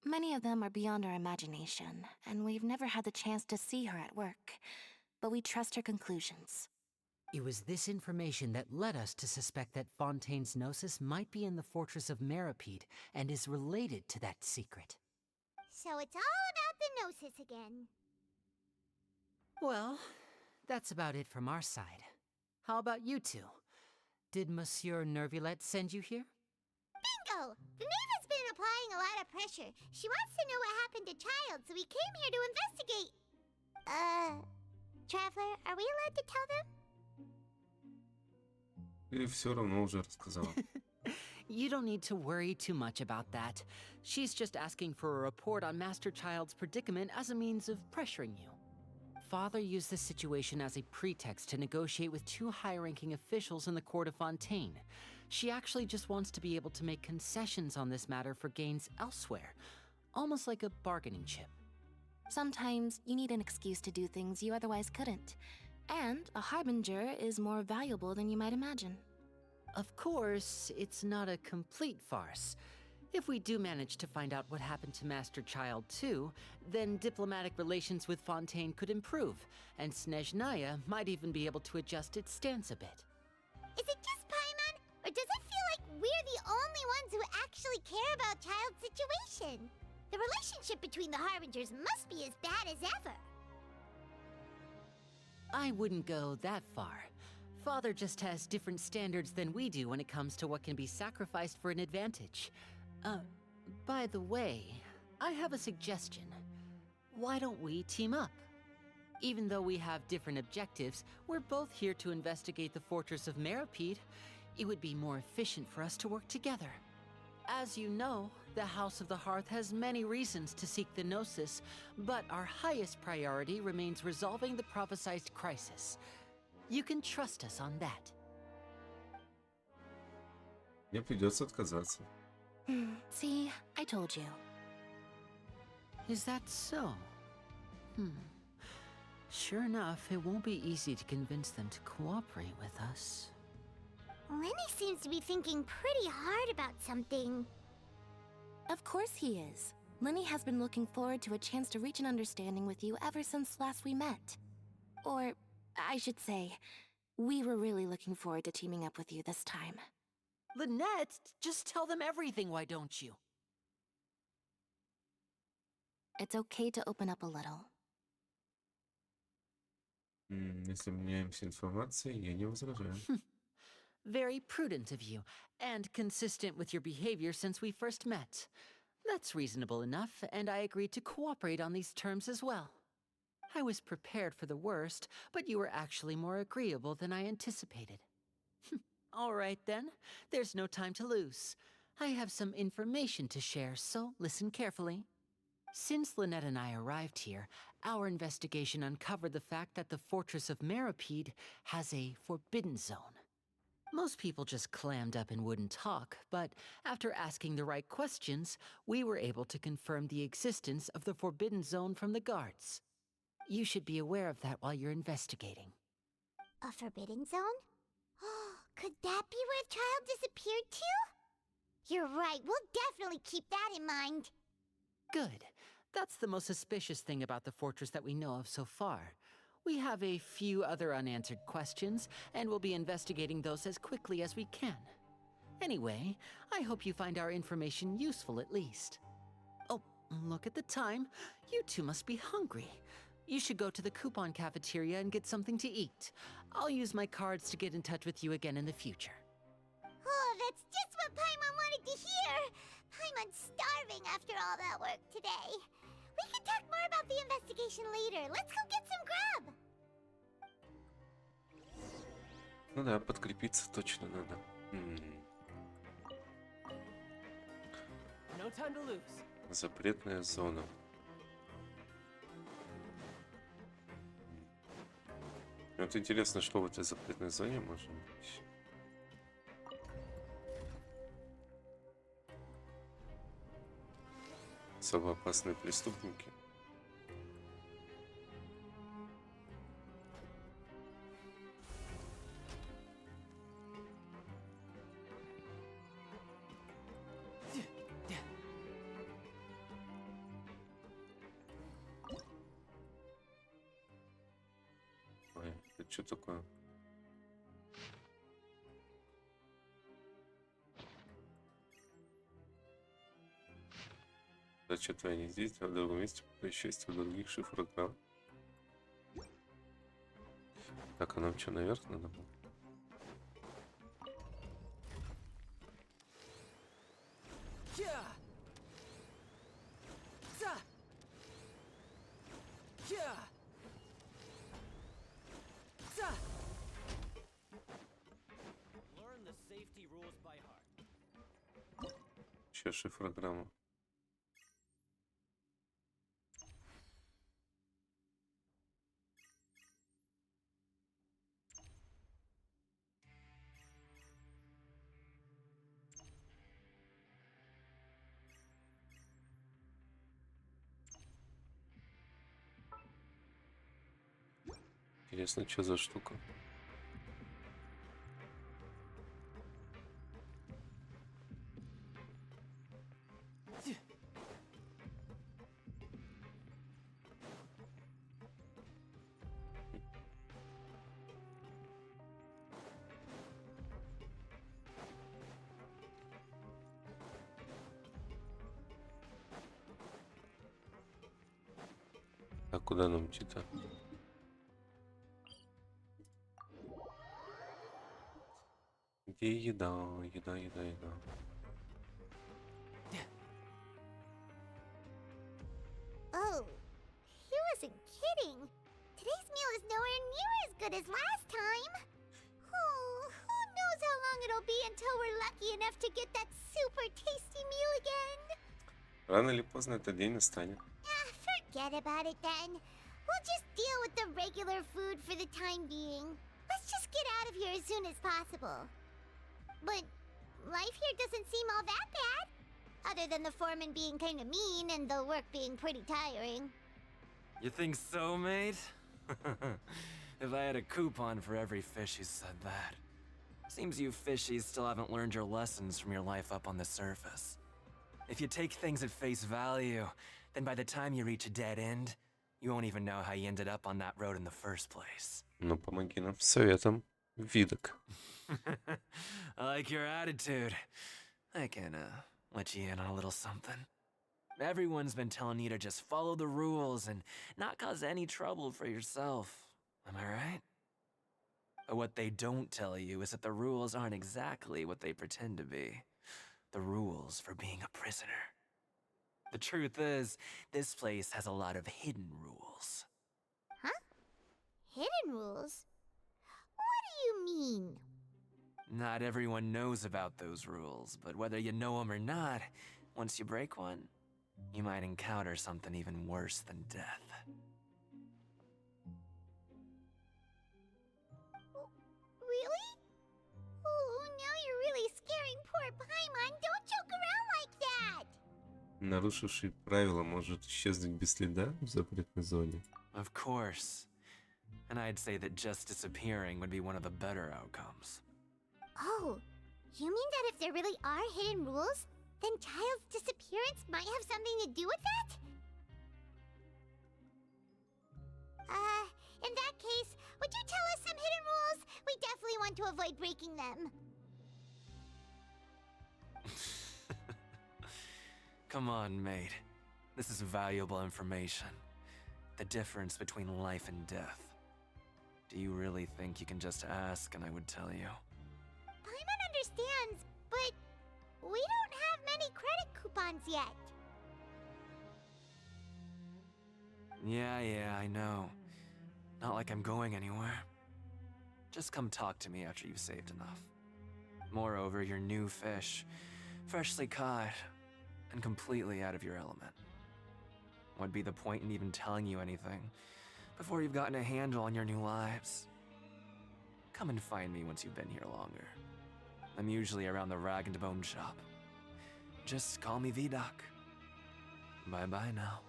Many of them are beyond our imagination, and we've never had the chance to see her at work. But we trust her conclusions. It was this information that led us to suspect that Fontaine's gnosis might be in the fortress of Meropid and is related to that secret. So it's all about the gnosis again. Well, that's about it from our side. How about you two? Did Monsieur Nervulette send you here? Bingo! The Knave has been applying a lot of pressure. She wants to know what happened to Child, so we came here to investigate. Traveler, are we allowed to tell them? Или все равно уже рассказала. You don't need to worry too much about that. She's just asking for a report on Master Child's predicament as a means of pressuring you. Father used this situation as a pretext to negotiate with two high-ranking officials in the court of Fontaine. She actually just wants to be able to make concessions on this matter for gains elsewhere, almost like a bargaining chip. Sometimes you need an excuse to do things you otherwise couldn't. And a harbinger is more valuable than you might imagine. Of course, it's not a complete farce. If we do manage to find out what happened to Master Child too, then diplomatic relations with Fontaine could improve, and Snezhnaya might even be able to adjust its stance a bit. Is it just Paimon, or does it feel like we're the only ones who actually care about Child's situation? The relationship between the Harbingers must be as bad as ever. I wouldn't go that far. Father just has different standards than we do when it comes to what can be sacrificed for an advantage. By the way, I have a suggestion. Why don't we team up? Even though we have different objectives, we're both here to investigate the fortress of Meropid. It would be more efficient for us to work together. As you know, the House of the Hearth has many reasons to seek the Gnosis, but our highest priority remains resolving the prophesized crisis. You can trust us on that. Мне придется отказаться. See, I told you. Is that so? Sure enough, it won't be easy to convince them to cooperate with us. Lenny seems to be thinking pretty hard about something. Of course he is. Lenny has been looking forward to a chance to reach an understanding with you ever since last we met. Or, I should say, we were really looking forward to teaming up with you this time. Lynette, just tell them everything, why don't you? It's okay to open up a little. Если меняемся информацией, я не возражаю. Very prudent of you, and consistent with your behavior since we first met. That's reasonable enough, and I agreed to cooperate on these terms as well. I was prepared for the worst, but you were actually more agreeable than I anticipated. All right then, there's no time to lose. I have some information to share, so listen carefully. Since Lynette and I arrived here, our investigation uncovered the fact that the fortress of Meropid has a forbidden zone. Most people just clammed up and wouldn't talk, but after asking the right questions, we were able to confirm the existence of the forbidden zone from the guards. You should be aware of that while you're investigating. A forbidden zone? Could that be where the child disappeared to? You're right, we'll definitely keep that in mind. Good. That's the most suspicious thing about the fortress that we know of so far. We have a few other unanswered questions, and we'll be investigating those as quickly as we can. Anyway, I hope you find our information useful at least. Oh, look at the time. You two must be hungry. You should go to the coupon cafeteria and get something to eat. I'll use my cards to get in touch with you again in the future. Oh, that's just what Paimon wanted to hear! Paimon's starving after all that work today. We can talk more about the investigation later. Let's go get some grub! Ну да, подкрепиться точно надо. No time to lose. Запретная зона. Вот интересно, что в этой запретной зоне может быть. Особо опасные преступники. Ой, это что такое? Задача твоя не здесь, а в другом месте, по счастью, в других шифрограмм. Так, а нам что, наверх надо было? Че шифрограмма? Интересно, что за штука? А куда нам идти-то? Где еда? Еда, еда, еда. Oh, he wasn't kidding. Today's meal is nowhere near as good as last time. Oh, who knows how long it'll be until we're lucky enough to get that super tasty meal again. Рано или поздно этот день настанет. Forget about it then. We'll just deal with the regular food for the time being. Let's just get out of here as soon as possible. But life here doesn't seem all that bad. Other than the foreman being kind of mean and the work being pretty tiring. You think so, mate? If I had a coupon for every fish who said that. Seems you fishies still haven't learned your lessons from your life up on the surface. If you take things at face value, then by the time you reach a dead end, you won't even know how you ended up on that road in the first place. Ну, помоги нам с советом. Видок. I like your attitude. I can, let you in on a little something. Everyone's been telling you to just follow the rules and not cause any trouble for yourself. Am I right? But what they don't tell you is that the rules aren't exactly what they pretend to be. The rules for being a prisoner. The truth is, this place has a lot of hidden rules. Huh? Hidden rules? What do you mean? Not everyone knows about those rules, but whether you know them or not, once you break one, you might encounter something even worse than death. Really? Oh, now you're really scaring poor Paimon. Don't joke around like that! Нарушивший правила может исчезнуть без следа в запретной зоне. Of course. And I'd say that just disappearing would be one of the better outcomes. Oh, you mean that if there really are hidden rules, then Child's disappearance might have something to do with that? In that case, would you tell us some hidden rules? We definitely want to avoid breaking them. Come on, mate. This is valuable information. The difference between life and death. Do you really think you can just ask and I would tell you? Paimon understands, but we don't have many credit coupons yet. Yeah, I know. Not like I'm going anywhere. Just come talk to me after you've saved enough. Moreover, you're new fish, freshly caught, and completely out of your element. What'd be the point in even telling you anything before you've gotten a handle on your new lives? Come and find me once you've been here longer. I'm usually around the rag and bone shop. Just call me V-Doc. Bye-bye now.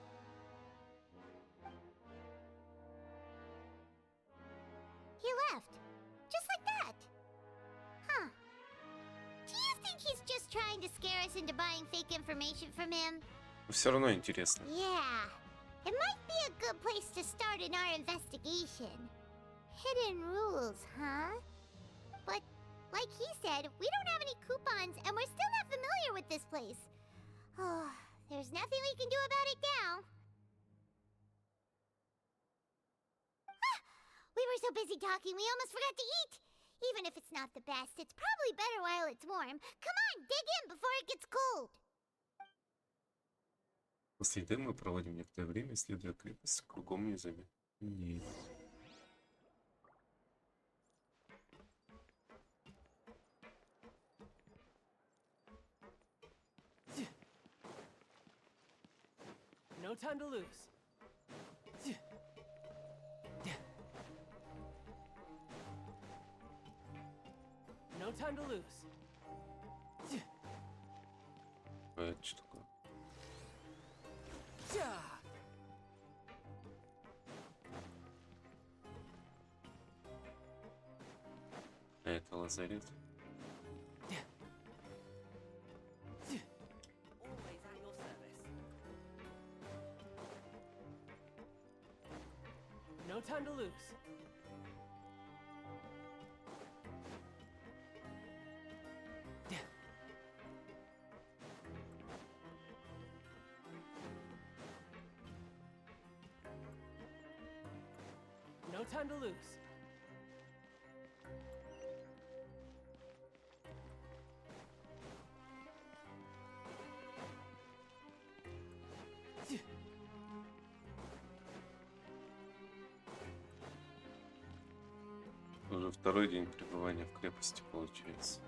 He left. Just like that. Huh. Do you think he's just trying to scare us into buying fake information from him? Все равно интересно. Yeah. It might be a good place to start in our investigation. Hidden rules, huh? But, like he said, we don't have any coupons and we're still not familiar with this place. Oh, there's nothing we can do about it now. We were so busy talking, we almost forgot to eat. Even if it's not the best, it's probably better while it's warm. Come on, dig in before it gets cold. После еды мы проводим некоторое время, исследуя крепость кругом низами. Нет. No time to lose. No time to lose. Это что такое? А это лазарет. Always at your service. No time to lose. No time to lose. Уже второй день пребывания в крепости получается.